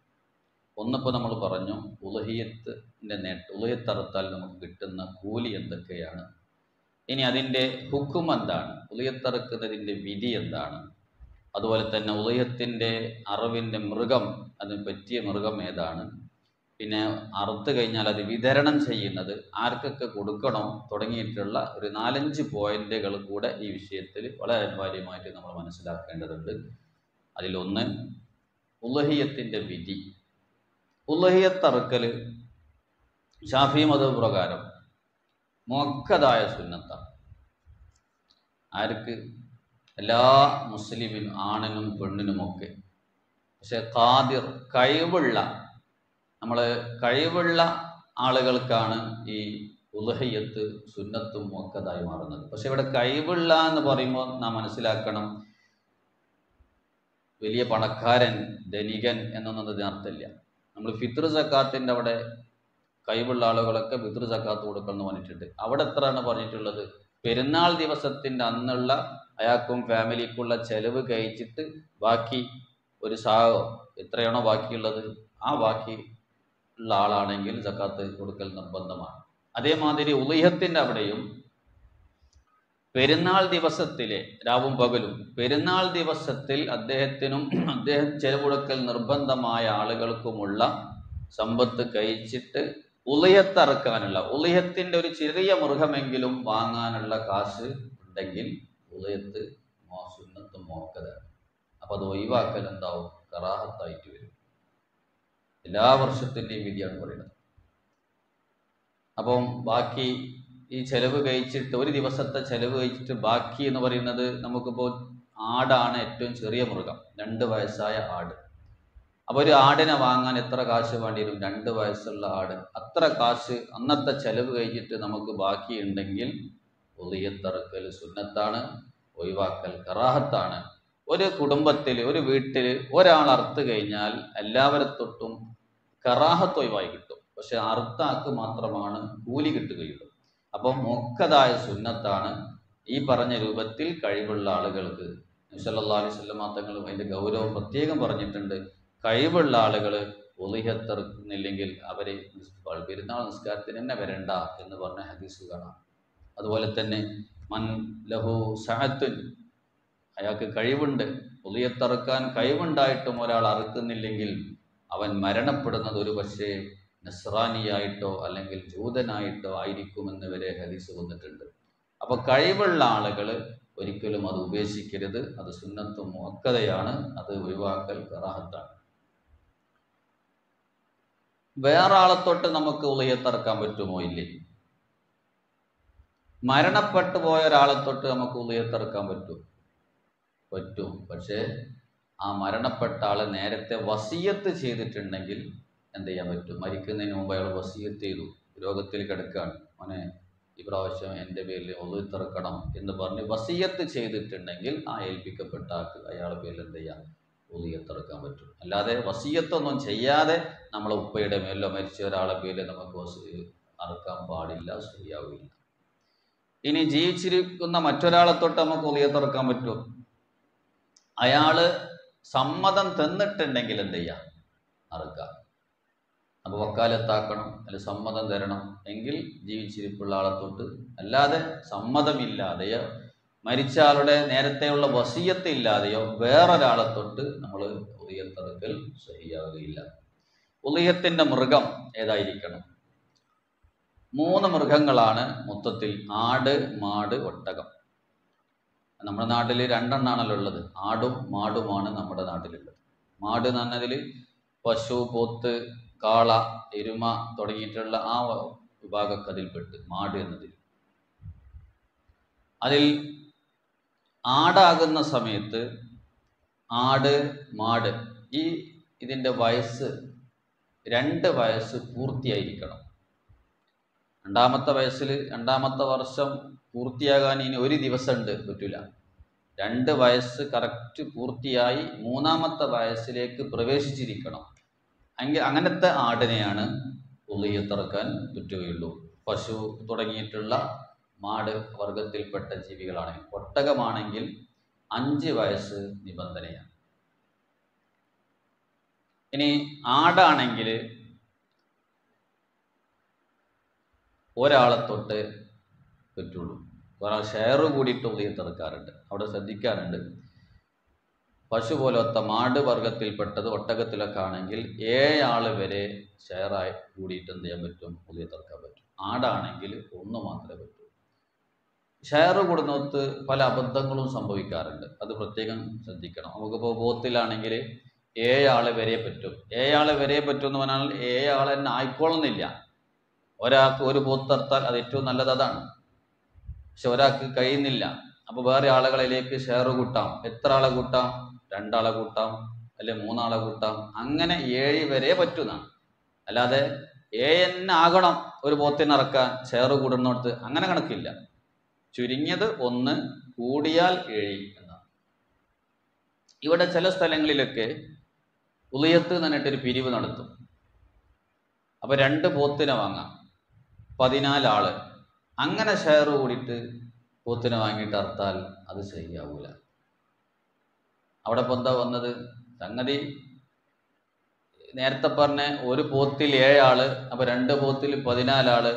ഒന്നിപ്പോൾ നമ്മൾ പറഞ്ഞു ഉളുഹിയത്തിൻ്റെ ഉളുഹിയത്തറുത്താൽ നമുക്ക് കിട്ടുന്ന കൂലി എന്തൊക്കെയാണ്. ഇനി അതിൻ്റെ ഹുക്കും എന്താണ്, ഉളുഹിയത്തറുക്കുന്നതിൻ്റെ വിധി എന്താണ്, അതുപോലെ തന്നെ ഉളുഹിയത്തിൻ്റെ അറിവിൻ്റെ മൃഗം, അതിന് പറ്റിയ മൃഗം ഏതാണ്, പിന്നെ അറുത്ത് കഴിഞ്ഞാൽ അത് വിതരണം ചെയ്യുന്നത് ആർക്കൊക്കെ കൊടുക്കണോ തുടങ്ങിയിട്ടുള്ള ഒരു 4-5 പോയിന്റുകൾ കൂടെ ഈ വിഷയത്തിൽ വളരെ അനിവാര്യമായിട്ട് നമ്മൾ മനസ്സിലാക്കേണ്ടതുണ്ട്. അതിലൊന്ന് ഉളുഹിയത്തിൻ്റെ വിധി. ഉളുഹിയത്തറുക്കൽ ശാഫി മദ്ഹബ് പ്രകാരം മുഅക്കദായ സുന്നത്താണ്. ആർക്ക്? എല്ലാ മുസ്ലിമിനും, ആണിനും പെണ്ണിനുമൊക്കെ. പക്ഷെ ഖാദിർ, കഴിവുള്ള ആളുകൾക്കാണ് ഈ ഉളുഹിയത്ത് സുന്നത്തും മുഅക്കദായി മാറുന്നത്. പക്ഷെ ഇവിടെ കഴിവുള്ള എന്ന് പറയുമ്പോൾ നാം മനസ്സിലാക്കണം, വലിയ പണക്കാരൻ, ധനികൻ എന്നൊന്നും അതിന് അർത്ഥമില്ല. നമ്മൾ ഫിത്ർ സക്കാത്തിൻ്റെ അവിടെ കഴിവുള്ള ആളുകളൊക്കെ ഫിത്ർ സക്കാത്ത് കൊടുക്കണം എന്ന് പറഞ്ഞിട്ടുണ്ട്. അവിടെ എത്രയാണ് പറഞ്ഞിട്ടുള്ളത്? പെരുന്നാൾ ദിവസത്തിൻ്റെ അന്നുള്ള അയാൾക്കും ഫാമിലിക്കുള്ള ചെലവ് കഴിച്ചിട്ട് ബാക്കി ഒരു സാഹോ എത്രയാണോ ബാക്കിയുള്ളത് ആ ബാക്കി ഉള്ള ആളാണെങ്കിൽ സക്കാത്ത് കൊടുക്കൽ നിർബന്ധമാണ്. അതേമാതിരി ഉളിഹത്തിൻ്റെ അവിടെയും പെരുന്നാൾ ദിവസത്തിലെ രാവും പകലും പെരുന്നാൾ ദിവസത്തിൽ അദ്ദേഹം ചെലവൊടുക്കൽ നിർബന്ധമായ ആളുകൾക്കുമുള്ള സമ്പത്ത് കഴിച്ചിട്ട് ഉളിഹത്തറക്കാനുള്ള, ഉളിഹത്തിൻ്റെ ഒരു ചെറിയ മൃഗമെങ്കിലും വാങ്ങാനുള്ള കാശ് ഉണ്ടെങ്കിൽ ഉളിഹത്ത് സുന്നത്തും മുഅക്കദാണ്. അപ്പം അത് ഒഴിവാക്കൽ എന്താവും? കറാഹത്തായിട്ട് വരും. എല്ലാ വർഷത്തിൻ്റെയും വിധിയാണ് പറയുന്നത്. അപ്പം ബാക്കി ഈ ചെലവ് കഴിച്ചിട്ട്, ഒരു ദിവസത്തെ ചെലവ് കഴിച്ചിട്ട് ബാക്കി എന്ന് പറയുന്നത്, നമുക്കിപ്പോൾ ആടാണ് ഏറ്റവും ചെറിയ മൃഗം, 2 വയസ്സായ ആട്. അപ്പോൾ ഒരു ആടിനെ വാങ്ങാൻ എത്ര കാശ് വേണ്ടി വരും? 2 വയസ്സുള്ള ആട്. അത്ര കാശ് അന്നത്തെ ചെലവ് കഴിഞ്ഞിട്ട് നമുക്ക് ബാക്കിയുണ്ടെങ്കിൽ ഉളിഹത്തറുക്കൽ സുന്നത്താണ്, ഒഴിവാക്കൽ കറാഹത്താണ്. ഒരു കുടുംബത്തിൽ, ഒരു വീട്ടിൽ ഒരാൾ അറുത്ത് കഴിഞ്ഞാൽ എല്ലാവരെ തൊട്ടും കറാഹത്ത് ഒഴിവായി കിട്ടും. പക്ഷെ അറുത്ത ആൾക്ക് മാത്രമാണ് കൂലി കിട്ടുകയുള്ളൂ. അപ്പം മുഅക്കദായ സുന്നത്താണ് ഈ പറഞ്ഞ രൂപത്തിൽ കഴിവുള്ള ആളുകൾക്ക്. നബി സല്ലല്ലാഹു അലൈഹി വസല്ലം തങ്ങൾ അതിൻ്റെ ഗൗരവം പ്രത്യേകം പറഞ്ഞിട്ടുണ്ട്. കഴിവുള്ള ആളുകൾ ഉളിഹത്തറുക്കുന്നില്ലെങ്കിൽ അവരെ പെരുന്നാൾ നിസ്കാരത്തിന് തന്നെ വരണ്ട എന്ന് പറഞ്ഞ ഹദീസ് കാണാം. അതുപോലെ തന്നെ മൻ ലഹു സഅത്തുൻ, അയാൾക്ക് കഴിവുണ്ട്, ഉളിഹത്തറുക്കാൻ കഴിവുണ്ടായിട്ടും ഒരാൾ അറുക്കുന്നില്ലെങ്കിൽ അവൻ മരണപ്പെടുന്നത് ഒരു പക്ഷേ നസ്രാനിയായിട്ടോ അല്ലെങ്കിൽ ജൂതനായിട്ടോ ആയിരിക്കുമെന്ന് വരെ ഹദീസ് വന്നിട്ടുണ്ട്. അപ്പോൾ കഴിവുള്ള ആളുകൾ ഒരിക്കലും അത് ഉപേക്ഷിക്കരുത്. അത് സുന്നത്തും മുഅക്കദയാണ്, അത് ഒഴിവാക്കൽ കറാഹത്താണ്. വേറെ ആളെ തൊട്ട് നമുക്ക് ഉളിഹത്തറക്കാൻ പറ്റുമോ? ഇല്ലേ. മരണപ്പെട്ടു പോയ ഒരാളെ തൊട്ട് നമുക്ക് ഉളിഹത്തറക്കാൻ പറ്റും. പക്ഷേ ആ മരണപ്പെട്ട ആളെ നേരത്തെ വസിയത്ത് ചെയ്തിട്ടുണ്ടെങ്കിൽ എന്ത് ചെയ്യാൻ പറ്റും? മരിക്കുന്നതിന് മുമ്പ് അയാൾ വസിയത്ത് ചെയ്തു, രോഗത്തിൽ കിടക്കുകയാണ്, മോനെ ഇപ്രാവശ്യം എൻ്റെ പേരിൽ ഉളിഹത്തറക്കണം എന്ന് പറഞ്ഞ് വസിയത്ത് ചെയ്തിട്ടുണ്ടെങ്കിൽ ആ ഏൽപ്പിക്കപ്പെട്ട ആൾക്ക് അയാളുടെ പേരിൽ എന്ത് ചെയ്യാം? ഉളിഹത്തറക്കാൻ പറ്റും. അല്ലാതെ വസിയത്തൊന്നും ചെയ്യാതെ നമ്മളെ ഉപ്പയുടെ മേലോ മരിച്ച ഒരാളെ പേരിൽ നമുക്ക് അറക്കാൻ പാടില്ല, ശരിയാവില്ല. ഇനി ജീവിച്ചിരിക്കുന്ന മറ്റൊരാളെ തൊട്ട് നമുക്ക് ഉളിഹത്തറക്കാൻ പറ്റും. അയാള് സമ്മതം തന്നിട്ടുണ്ടെങ്കിൽ എന്ത് ചെയ്യാം? അറക്കാം. അപ്പോൾ വക്കാലത്താക്കണം, അല്ലെങ്കിൽ സമ്മതം തരണം എങ്കിൽ ജീവിച്ചിരിപ്പുള്ള ആളെ തൊട്ട്. അല്ലാതെ സമ്മതമില്ലാതെയോ മരിച്ച ആളുടെ നേരത്തെയുള്ള വസിയത്ത് ഇല്ലാതെയോ വേറൊരാളെ തൊട്ട് നമ്മൾ ഉളിഹത്തറുക്കൽ ശരിയാവുകയില്ല. ഉളിഹത്തിൻ്റെ മൃഗം ഏതായിരിക്കണം? 3 മൃഗങ്ങളാണ് മൊത്തത്തിൽ: ആട്, മാട്, ഒട്ടകം. നമ്മുടെ നാട്ടിൽ 2 എണ്ണാണല്ലോ ഉള്ളത്. ആടും മാടുമാണ് നമ്മുടെ നാട്ടിലുള്ളത്. മാട് എന്ന് പറഞ്ഞതിൽ പശു, പോത്ത്, കാള, എരുമ തുടങ്ങിയിട്ടുള്ള ആ വിഭാഗമൊക്കെ അതിൽപ്പെട്ട് മാട് എന്നതിൽ. അതിൽ ആടാകുന്ന സമയത്ത് ആട്, മാട് ഇതിൻ്റെ വയസ്സ് 2 വയസ്സ് പൂർത്തിയായിരിക്കണം. 2ാമത്തെ വയസ്സിൽ 2ാമത്തെ വർഷം പൂർത്തിയാകാൻ ഇനി ഒരു ദിവസം ഉണ്ട്, പറ്റില്ല. 2 വയസ്സ് കറക്റ്റ് പൂർത്തിയായി 3ാമത്തെ വയസ്സിലേക്ക് പ്രവേശിച്ചിരിക്കണം. അങ്ങനത്തെ ആടിനെയാണ് ഉളിയത്തിറക്കാൻ പറ്റുകയുള്ളൂ. പശു തുടങ്ങിയിട്ടുള്ള മാട് വർഗത്തിൽപ്പെട്ട ജീവികളാണെങ്കിൽ, ഒട്ടകമാണെങ്കിൽ 5 വയസ്സ് നിബന്ധനയാണ്. ഇനി ആടാണെങ്കിൽ ഒരാളെ തൊട്ട് പറ്റുള്ളൂ. ഒരാൾ ഷെയർ കൂടിയിട്ട് ഉളിയത്തിറക്കാറുണ്ട്, അവിടെ ശ്രദ്ധിക്കാറുണ്ട്. പശു പോലത്തെ മാട് വർഗത്തിൽപ്പെട്ടത് ഒട്ടകത്തിലൊക്കെ ആണെങ്കിൽ 7 ആള് വരെ ഷെയറായി കൂടിയിട്ട് എന്ത് ചെയ്യാൻ പറ്റും? ഉളിയത്തിറക്കാൻ പറ്റും. ആടാണെങ്കിൽ 1 മാത്രമേ പറ്റൂ. ഷെയർ കൂടുന്നിടത്ത് പല അബദ്ധങ്ങളും സംഭവിക്കാറുണ്ട്, അത് പ്രത്യേകം ശ്രദ്ധിക്കണം. നമുക്കിപ്പോൾ ബോത്തിലാണെങ്കിൽ 7 ആള് വരെ പറ്റും. 7 ആള് വരെ പറ്റും എന്ന് പറഞ്ഞാൽ 7 ആൾ തന്നെ ആയിക്കോളുന്നില്ല. ഒരാൾക്ക് ഒരു പോത്തർത്താൽ അത് ഏറ്റവും നല്ലത് അതാണ്. പക്ഷെ ഒരാൾക്ക് കഴിയുന്നില്ല, അപ്പോൾ വേറെ ആളുകളിലേക്ക് ഷെയർ കൂട്ടാം. എത്ര ആളെ കൂട്ടാം? 2 ആളെ കൂട്ടാം, അല്ലെ 3 ആളെ കൂട്ടാം. അങ്ങനെ 7 വരെ പറ്റുന്നതാണ്. അല്ലാതെ 7 തന്നെ ആകണം ഒരു പോത്തിനെ ഇറക്കാൻ ഷെയർ കൂടുന്നിടത്ത്, അങ്ങനെ കണക്കില്ല. ചുരുങ്ങിയത് 1, കൂടിയാൽ 7 എന്നാണ്. ഇവിടെ ചില സ്ഥലങ്ങളിലൊക്കെ ഉളിയത്ത് എന്ന് പറഞ്ഞിട്ടൊരു പിരിവ് നടത്തും. അപ്പൊ 2 പോത്തിനെ വാങ്ങാം, 14 ആള്. അങ്ങനെ ഷെയർ കൂടിയിട്ട് പോത്തിനെ വാങ്ങിയിട്ട് അർത്താൽ അത് ശരിയാവൂല. അവിടെ ഇപ്പൊ എന്താ വന്നത്? സംഗതി നേരത്തെ പറഞ്ഞ ഒരു പോത്തിൽ 7 ആള്, അപ്പൊ 2 പോത്തിൽ 14 ആള്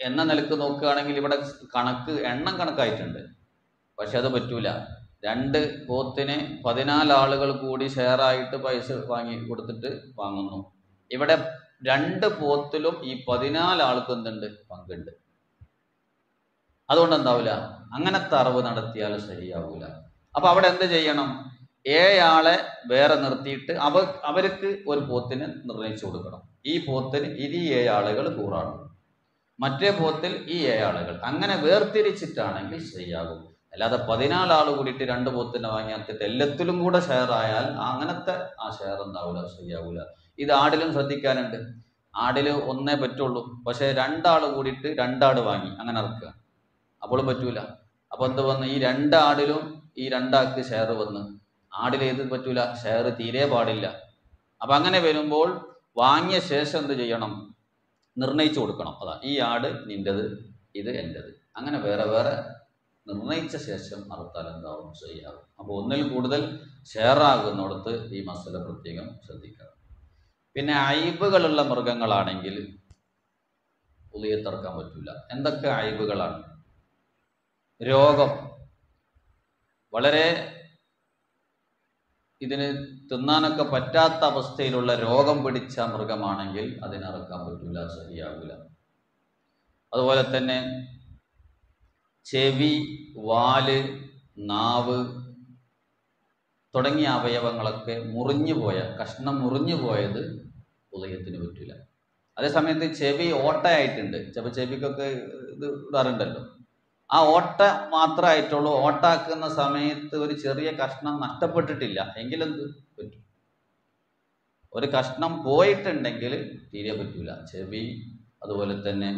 എന്ന നിലക്ക് നോക്കുകയാണെങ്കിൽ ഇവിടെ എണ്ണം കണക്കായിട്ടുണ്ട്. പക്ഷെ അത് പറ്റൂല. 2 പോത്തിന് 14 ആളുകൾ കൂടി ഷെയറായിട്ട് പൈസ വാങ്ങി കൊടുത്തിട്ട് വാങ്ങുന്നു. ഇവിടെ 2 പോത്തിലും ഈ 14 ആൾക്ക് എന്തുണ്ട്? പങ്കുണ്ട്. അതുകൊണ്ട് എന്താവൂല? അങ്ങനത്തെ അറിവ് നടത്തിയാൽ ശരിയാവൂല. അപ്പൊ അവിടെ എന്ത് ചെയ്യണം? 7 ആളെ വേറെ നിർത്തിയിട്ട് അവർക്ക് ഒരു പോത്തിന് നിർണയിച്ചു കൊടുക്കണം. ഈ പോത്തിന് ഇത് 7 ആളുകൾ കൂറാണ്, മറ്റേ പോത്തിൽ ഈ 7 ആളുകൾ. അങ്ങനെ വേർതിരിച്ചിട്ടാണെങ്കിൽ ശരിയാകും. അല്ലാതെ 14 ആൾ കൂടിയിട്ട് 2 പോത്തിനെ വാങ്ങിയാത്തിട്ട് എല്ലാത്തിലും കൂടെ ഷെയർ ആയാൽ അങ്ങനത്തെ ആ ഷെയർ എന്താവൂല, ശരിയാവൂല. ഇത് ആടിലും ശ്രദ്ധിക്കാനുണ്ട്. ആടില് 1 പറ്റുള്ളൂ, പക്ഷെ 2 ആൾ കൂടിയിട്ട് 2 ആട് വാങ്ങി അങ്ങനെ ഇറക്കുക, അപ്പോഴും പറ്റൂല. അപ്പൊ എന്ത് വന്ന്? ഈ 2 ആടിലും ഈ 2 ആൾക്ക് ഷെയർ വന്ന്. ആടിൽ ഏത് പറ്റൂല? ഷെയർ തീരെ പാടില്ല. അപ്പൊ അങ്ങനെ വരുമ്പോൾ വാങ്ങിയ ശേഷം എന്ത് ചെയ്യണം? നിർണയിച്ചു കൊടുക്കണം. അതാ ഈ ആട് നിൻ്റെത്, ഇത് എൻ്റെത്. അങ്ങനെ വേറെ വേറെ നിർണയിച്ച ശേഷം അറുത്താൽ എന്താവും? ശരിയാകും. അപ്പോൾ 1-ൽ കൂടുതൽ ഷെയർ ആകുന്നിടത്ത് ഈ മസല പ്രത്യേകം ശ്രദ്ധിക്കണം. പിന്നെ അയ്ബുകളുള്ള മൃഗങ്ങളാണെങ്കിൽ ഉളിയത്തിറക്കാൻ പറ്റൂല. എന്തൊക്കെ അയ്ബുകളാണ്? രോഗം, വളരെ ഇതിന് തിന്നാനൊക്കെ പറ്റാത്ത അവസ്ഥയിലുള്ള രോഗം പിടിച്ച മൃഗമാണെങ്കിൽ അതിനിറക്കാൻ പറ്റൂല, ശരിയാകില്ല. അതുപോലെ തന്നെ ചെവി, വാല്, നാവ് തുടങ്ങിയ അവയവങ്ങളൊക്കെ കഷ്ണം മുറിഞ്ഞു പോയത് ഉദയത്തിന് പറ്റില്ല. അതേസമയത്ത് ചെവി ഓട്ടയായിട്ടുണ്ട്, ചിലപ്പോൾ ചെവിക്കൊക്കെ ഇത് ഇടാറുണ്ടല്ലോ, ആ ഓട്ട മാത്രമായിട്ടുള്ളൂ. ഓട്ടാക്കുന്ന സമയത്ത് ഒരു ചെറിയ കഷ്ണം നഷ്ടപ്പെട്ടിട്ടില്ല എങ്കിലെന്ത് പറ്റും? ഒരു കഷ്ണം പോയിട്ടുണ്ടെങ്കിൽ തീരെ പറ്റൂല. ചെവി, അതുപോലെ തന്നെ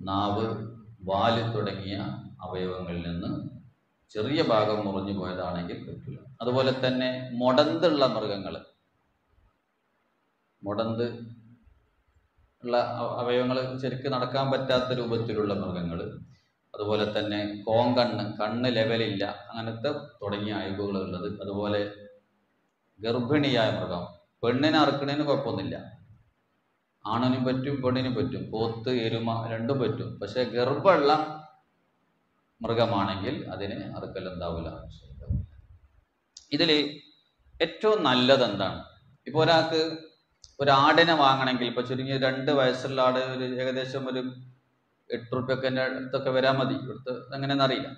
നാവ്, വാല് തുടങ്ങിയ അവയവങ്ങളിൽ നിന്ന് ചെറിയ ഭാഗം മുറിഞ്ഞു പോയതാണെങ്കിൽ പറ്റില്ല. അതുപോലെ തന്നെ മുടന്തുള്ള മൃഗങ്ങൾ, മുടന്ത് ഉള്ള അവയവങ്ങൾ ശരിക്കും നടക്കാൻ പറ്റാത്ത രൂപത്തിലുള്ള മൃഗങ്ങൾ, അതുപോലെ തന്നെ കണ്ണ് ലെവലില്ല, അങ്ങനത്തെ തുടങ്ങിയ അയവുകൾ ഉള്ളത്. അതുപോലെ ഗർഭിണിയായ മൃഗം, പെണ്ണിനെ അറുക്കണതിന് കുഴപ്പമൊന്നുമില്ല, ആണിനും പറ്റും പെണ്ണിനും പറ്റും, പോത്ത്, എരുമ രണ്ടും പറ്റും. പക്ഷെ ഗർഭമുള്ള മൃഗമാണെങ്കിൽ അതിന് അറുക്കൽ എന്താവില്ല. ഇതിൽ ഏറ്റവും നല്ലത് എന്താണ്? ഇപ്പോൾ ഒരാൾക്ക് ഒരു ആടിനെ വാങ്ങണമെങ്കിൽ, ഇപ്പോൾ ചുരുങ്ങിയ 2 വയസ്സുള്ള ആട് ഏകദേശം ഒരു 8 റുപ്യക്ക് അടുത്തൊക്കെ വരാൻ മതി. ഇവിടുത്തെ എങ്ങനെയെന്ന് അറിയില്ല.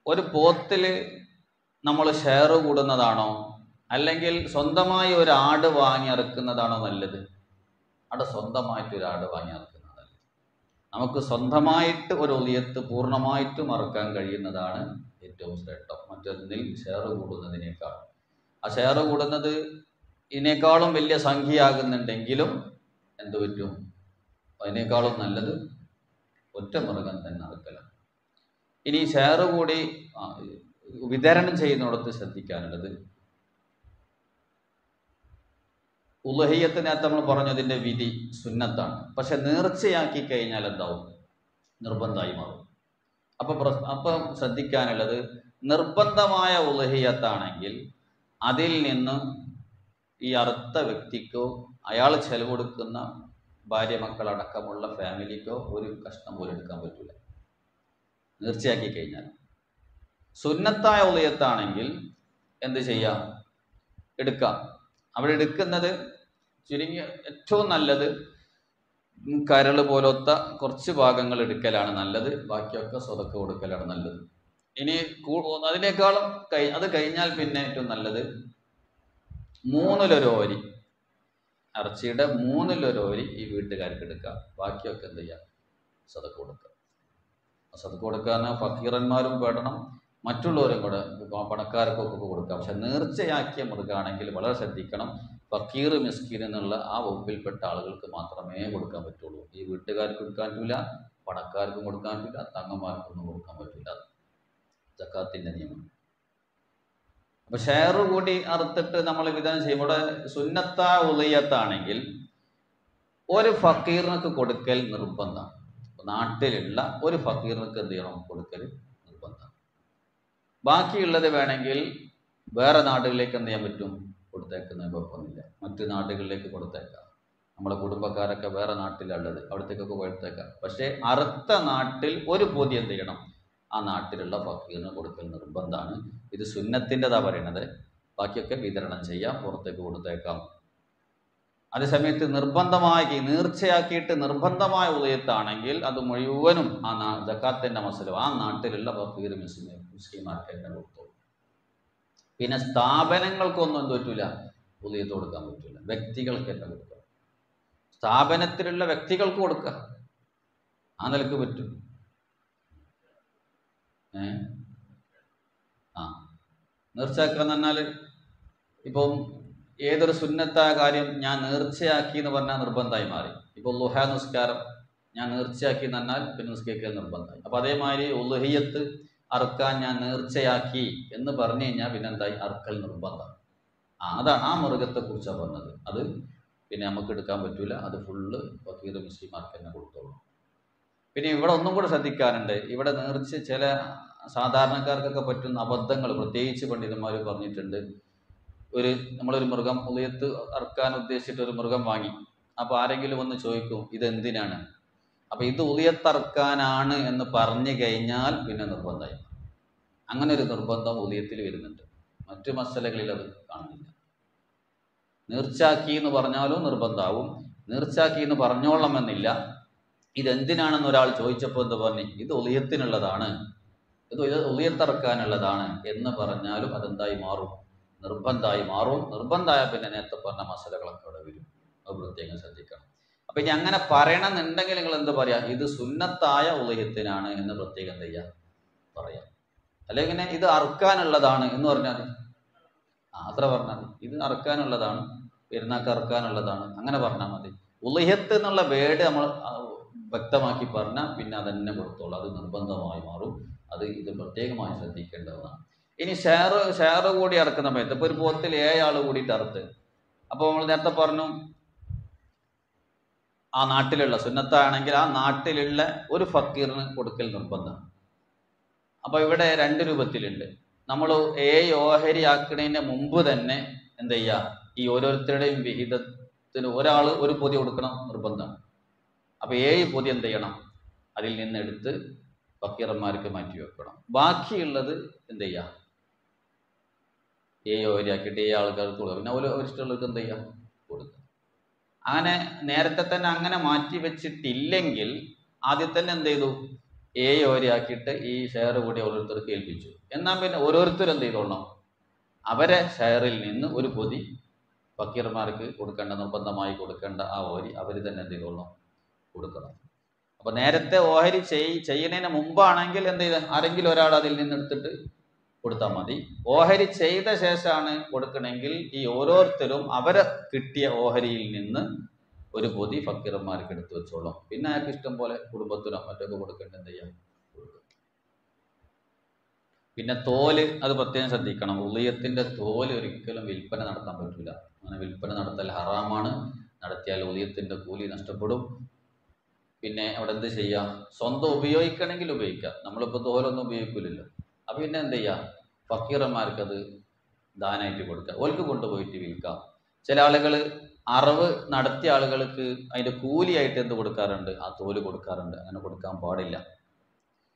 ഒരു പോത്തില് നമ്മൾ ഷെയർ കൂടുന്നതാണോ അല്ലെങ്കിൽ സ്വന്തമായി ഒരു ആട് വാങ്ങി ഇറക്കുന്നതാണോ നല്ലത്? അവിടെ സ്വന്തമായിട്ട് ഒരു ആട് വാങ്ങി ഇറക്കുന്നതല്ല. നമുക്ക് സ്വന്തമായിട്ട് ഒരു ഉളിയത്ത് പൂർണ്ണമായിട്ടും ഇറക്കാൻ കഴിയുന്നതാണ് ഏറ്റവും ശ്രേഷ്ഠം, മറ്റൊന്നിൽ ഷെയർ കൂടുന്നതിനേക്കാൾ. ആ ഷെയർ കൂടുന്നത് ഇതിനേക്കാളും വലിയ സംഖ്യയാകുന്നുണ്ടെങ്കിലും എന്ത് പറ്റും? അതിനേക്കാളും നല്ലത് ഒറ്റ മൃഗം തന്നെ ഇറക്കലാണ്. ഇനി ഷെയർ കൂടി വിതരണം ചെയ്യുന്നിടത്ത് ശ്രദ്ധിക്കാനുള്ളത്, ഉളുഹിയ്യത്ത് നേരത്തെ നമ്മൾ പറഞ്ഞതിൻ്റെ വിധി സുന്നത്താണ്. പക്ഷെ നേർച്ചയാക്കി കഴിഞ്ഞാൽ എന്താവും? നിർബന്ധമായി മാറും. അപ്പം ശ്രദ്ധിക്കാനുള്ളത്, നിർബന്ധമായ ഉളുഹിയ്യത്താണെങ്കിൽ അതിൽ നിന്ന് ഈ അറുത്ത വ്യക്തിക്കോ അയാൾ ചെലവെടുക്കുന്ന ഭാര്യ മക്കളടക്കമുള്ള ഫാമിലിക്കോ ഒരു കഷ്ണം പോലും എടുക്കാൻ പറ്റില്ല നേർച്ചയാക്കി കഴിഞ്ഞാൽ. സുന്നത്തായ ഉളുഹിയ്യത്താണെങ്കിൽ എന്ത് ചെയ്യാം? എടുക്കാം. അവിടെ എടുക്കുന്നത് ചുരുങ്ങിയ ഏറ്റവും നല്ലത് കരൾ പോലത്തെ കുറച്ച് ഭാഗങ്ങൾ എടുക്കലാണ് നല്ലത്. ബാക്കിയൊക്കെ സ്വതക്ക കൊടുക്കലാണ് നല്ലത്. ഇനി അതിനേക്കാളും അത് കഴിഞ്ഞാൽ പിന്നെ ഏറ്റവും നല്ലത് 1/3 ഓരി, ഇറച്ചിയുടെ 1/3 ഓരി ഈ വീട്ടുകാർക്ക് എടുക്കാം. ബാക്കിയൊക്കെ എന്ത് ചെയ്യാം? സ്വതക്ക കൊടുക്കുക. സ്വതക്ക കൊടുക്കാൻ ഫക്കീറന്മാരും പെടണം, മറ്റുള്ളവരും കൂടെ പണക്കാർക്കൊക്കെ കൊടുക്കാം. പക്ഷെ നേർച്ചയാക്കിയ മൃഗാണെങ്കിൽ വളരെ ശ്രദ്ധിക്കണം. ഫക്കീർ മിസ്കീൻ എന്നുള്ള ആ വകുപ്പിൽപ്പെട്ട ആളുകൾക്ക് മാത്രമേ കൊടുക്കാൻ പറ്റുള്ളൂ. ഈ വീട്ടുകാർക്ക് കൊടുക്കാൻ പറ്റില്ല, പണക്കാർക്കും കൊടുക്കാൻ പറ്റില്ല, തങ്ങന്മാർക്കൊന്നും കൊടുക്കാൻ പറ്റില്ല. സക്കാത്തിന്റെ നിയമം. അപ്പൊ ഷെയർ കൂടി അറുത്തിട്ട് നമ്മൾ വിധാനം ചെയ്യുമ്പോൾ സുന്നത്ത ഉളുഹിയ്യത്താണെങ്കിൽ ഒരു ഫക്കീറിനക്ക് കൊടുക്കൽ നിർബന്ധമാണ്. നാട്ടിലുള്ള ഒരു ഫക്കീറിനക്ക് എന്ത് ചെയ്യണം? കൊടുക്കൽ നിർബന്ധമാണ്. ബാക്കിയുള്ളത് വേണമെങ്കിൽ വേറെ നാടുകളിലേക്ക് എന്ത് ചെയ്യാൻ പറ്റും? കൊടുത്തേക്കുന്ന കുഴപ്പമൊന്നുമില്ല. മറ്റു നാടുകളിലേക്ക് കൊടുത്തേക്കാം. നമ്മളെ കുടുംബക്കാരൊക്കെ വേറെ നാട്ടിലുള്ളത്, അവിടത്തേക്കൊക്കെ കൊടുത്തേക്കാം. പക്ഷേ അറുത്ത നാട്ടിൽ ഒരു പൊതി എന്ത് ചെയ്യണം? ആ നാട്ടിലുള്ള ഫക്കീറിന് കൊടുക്കൽ നിർബന്ധമാണ്. ഇത് സുന്നത്തിൻ്റെതാ പറയണത്. ബാക്കിയൊക്കെ വിതരണം ചെയ്യാം, പുറത്തേക്ക് കൊടുത്തേക്കാം. അതേസമയത്ത് നിർബന്ധമായി നേർച്ചയാക്കിയിട്ട് നിർബന്ധമായ ഉളുഹിയ്യത്താണെങ്കിൽ അത് മുഴുവനും ആ സക്കാത്തിന്റെ മസല ആ നാട്ടിലുള്ള ഫക്കീർ മുസ്ലിമാർക്ക് തന്നെ കൊടുത്തോളൂ. പിന്നെ സ്ഥാപനങ്ങൾക്കൊന്നും എന്ത് പറ്റൂല? ഉളുഹിയ്യത്ത് കൊടുക്കാൻ പറ്റില്ല. വ്യക്തികൾക്ക് തന്നെ കൊടുക്കുക. സ്ഥാപനത്തിലുള്ള വ്യക്തികൾക്ക് കൊടുക്കുക, ആ നിലക്ക് പറ്റും. നേർച്ചയാക്കുക എന്ന് പറഞ്ഞാൽ ഇപ്പം ഏതൊരു സുന്നത്തായ കാര്യം ഞാൻ നേർച്ചയാക്കി എന്ന് പറഞ്ഞാൽ നിർബന്ധമായി മാറി. ഇപ്പോൾ ളുഹാ നിസ്കാരം ഞാൻ നേർച്ചയാക്കി എന്ന് പറഞ്ഞാൽ പിന്നെ നിസ്കരിക്കൽ നിർബന്ധമായി. അപ്പം അതേമാതിരി ഉളുഹിയ്യത്ത് അറുക്കാൻ ഞാൻ നേർച്ചയാക്കി എന്ന് പറഞ്ഞു കഴിഞ്ഞാൽ പിന്നെ എന്തായി? അറുക്കൽ നിർബന്ധം. അതാണ് ആ മൃഗത്തെ കുറിച്ചാണ് പറഞ്ഞത്. അത് പിന്നെ നമുക്ക് എടുക്കാൻ പറ്റൂല. അത് ഫുള്ള് ഫക്കീർ മുസ്ലിമാർക്ക് തന്നെ കൊടുത്തോളൂ. പിന്നെ ഇവിടെ ഒന്നും കൂടെ ശ്രദ്ധിക്കാറുണ്ട്. ഇവിടെ നേർച്ച ചില സാധാരണക്കാർക്കൊക്കെ പറ്റുന്ന അബദ്ധങ്ങൾ പ്രത്യേകിച്ച് പണ്ഡിതന്മാർ പറഞ്ഞിട്ടുണ്ട്. നമ്മളൊരു മൃഗം ഉളുഹിയ്യത്ത് അറുക്കാൻ ഉദ്ദേശിച്ചിട്ട് ഒരു മൃഗം വാങ്ങി. അപ്പോൾ ആരെങ്കിലും ഒന്ന് ചോദിക്കും ഇതെന്തിനാണ്? അപ്പം ഇത് ഉളുഹിയ്യത്ത് അറുക്കാനാണ് എന്ന് പറഞ്ഞു കഴിഞ്ഞാൽ പിന്നെ നിർബന്ധമായി. അങ്ങനെ ഒരു നിർബന്ധം ഉളുഹിയ്യത്തിൽ വരുന്നുണ്ട്. മറ്റു മസലകളിൽ അത് കാണുന്നില്ല. നേർച്ചാക്കി എന്ന് പറഞ്ഞാലും നിർബന്ധമാവും. നേർച്ചാക്കി എന്ന് പറഞ്ഞോളണമെന്നില്ല. ഇതെന്തിനാണെന്ന് ഒരാൾ ചോദിച്ചപ്പോൾ എന്ത് പറഞ്ഞു? ഇത് ഉളുഹിയ്യത്തിനുള്ളതാണ്, ഇത് ഉളുഹിയ്യത്ത് അറുക്കാനുള്ളതാണ് എന്ന് പറഞ്ഞാലും അതെന്തായി മാറും? നിർബന്ധമായി മാറും. നിർബന്ധമായ പിന്നെ നേരത്തെ പറഞ്ഞ മസലകളൊക്കെ അവിടെ വരും. അത് പ്രത്യേകം ശ്രദ്ധിക്കണം. അപ്പൊ ഇനി അങ്ങനെ പറയണമെന്നുണ്ടെങ്കിൽ നിങ്ങൾ എന്ത് പറയാ? ഇത് സുന്നത്തായ ഉളുഹിയ്യത്തിനാണ് എന്ന് പ്രത്യേകം എന്ത് ചെയ്യാ? പറയാം. അല്ലെങ്കിൽ ഇത് അറുക്കാനുള്ളതാണ് എന്ന് പറഞ്ഞാൽ അത്ര പറഞ്ഞാൽ മതി. ഇത് അറുക്കാനുള്ളതാണ്, പെരുന്നാൾക്ക് അറുക്കാനുള്ളതാണ്, അങ്ങനെ പറഞ്ഞാൽ മതി. ഉളുഹിയ്യത്ത് എന്നുള്ള വേർഡ് നമ്മൾ വ്യക്തമാക്കി പറഞ്ഞാൽ പിന്നെ അതന്നെ കൊടുത്തോളൂ. അത് നിർബന്ധമായി മാറും. ഇത് പ്രത്യേകമായി ശ്രദ്ധിക്കേണ്ടതാണ്. ഇനി ഷെയർ കൂടി അറക്കുന്ന സമയത്ത് ഇപ്പോൾ ഒരു പോത്തിൽ 7 ആൾ കൂടിയിട്ട് അറുത്ത്, അപ്പോൾ നമ്മൾ നേരത്തെ പറഞ്ഞു ആ നാട്ടിലുള്ള സുന്നത്താണെങ്കിൽ ആ നാട്ടിലുള്ള ഒരു ഫക്കീറിന് കൊടുക്കൽ നിർബന്ധമാണ്. അപ്പോൾ ഇവിടെ 2 രൂപത്തിലുണ്ട്. നമ്മൾ 7 ഓഹരി ആക്കുന്നതിന് മുമ്പ് തന്നെ എന്ത് ചെയ്യുക? ഈ ഓരോരുത്തരുടെയും വിഹിതത്തിന് ഒരാൾ ഒരു പൊതി കൊടുക്കണം നിർബന്ധമാണ്. അപ്പോൾ 7 പൊതി എന്ത് ചെയ്യണം? അതിൽ നിന്ന് എടുത്ത് ഫക്കീറന്മാർക്ക് മാറ്റി വെക്കണം. ബാക്കിയുള്ളത് എന്ത് ചെയ്യുക? 7 ഓഹരി ആക്കിയിട്ട് 7 ആൾക്കാർക്ക് കൊടുക്കുക. പിന്നെ ഓരോ ഇഷ്ടമുള്ളവർക്ക് എന്ത് ചെയ്യുക? കൊടുക്കുക. അങ്ങനെ നേരത്തെ തന്നെ അങ്ങനെ മാറ്റി വെച്ചിട്ടില്ലെങ്കിൽ ആദ്യം തന്നെ എന്ത് ചെയ്തു? 7 ഓഹരി ആക്കിയിട്ട് ഈ ഷെയർ കൂടി ഓരോരുത്തർക്ക് ഏൽപ്പിച്ചു. എന്നാൽ പിന്നെ ഓരോരുത്തരും എന്ത് ചെയ്തോളണം? അവരെ ഷെയറിൽ നിന്ന് ഒരു പൊതി ഫക്കീർമാർക്ക് കൊടുക്കേണ്ട, നിർബന്ധമായി കൊടുക്കേണ്ട ആ ഓഹരി അവർ തന്നെ എന്ത് ചെയ്തോളണം? കൊടുക്കണം. അപ്പൊ നേരത്തെ ഓഹരി ചെയ്യുന്നതിന് മുമ്പാണെങ്കിൽ എന്ത് ചെയ്ത ആരെങ്കിലും ഒരാൾ അതിൽ നിന്ന് എടുത്തിട്ട് കൊടുത്താൽ മതി. ഓഹരി ചെയ്ത ശേഷമാണ് കൊടുക്കണമെങ്കിൽ ഈ ഓരോരുത്തരും അവരെ കിട്ടിയ ഓഹരിയിൽ നിന്ന് ഒരു പൊതി ഫക്കീറന്മാർക്ക് എടുത്തു വെച്ചോളും. പിന്നെ അയാൾക്ക് ഇഷ്ടം പോലെ കുടുംബത്തിനോ മറ്റൊക്കെ കൊടുക്കേണ്ട എന്ത് ചെയ്യാം? പിന്നെ തോല് അത് പ്രത്യേകം ശ്രദ്ധിക്കണം. ഉളുഹിയ്യത്തിന്റെ തോല് ഒരിക്കലും വിൽപ്പന നടത്താൻ പറ്റില്ല. അങ്ങനെ വിൽപ്പന നടത്തൽ ഹറാമാണ്. നടത്തിയാൽ ഉദയത്തിൻ്റെ കൂലി നഷ്ടപ്പെടും. പിന്നെ അവിടെ എന്ത് ചെയ്യുക? സ്വന്തം ഉപയോഗിക്കണമെങ്കിൽ ഉപയോഗിക്കാം. നമ്മളിപ്പോൾ തോലൊന്നും ഉപയോഗിക്കില്ലല്ലോ. അപ്പോൾ പിന്നെ എന്ത് ചെയ്യുക? ഫക്കീറന്മാർക്കത് ദാനായിട്ട് കൊടുക്കുക, ഓൽക്ക് കൊണ്ടുപോയിട്ട് വിൽക്കാം. ചില ആളുകൾ അറിവ് നടത്തിയ ആളുകൾക്ക് അതിൻ്റെ കൂലിയായിട്ട് എന്ത് കൊടുക്കാറുണ്ട്? ആ തോല് കൊടുക്കാറുണ്ട്. അങ്ങനെ കൊടുക്കാൻ പാടില്ല.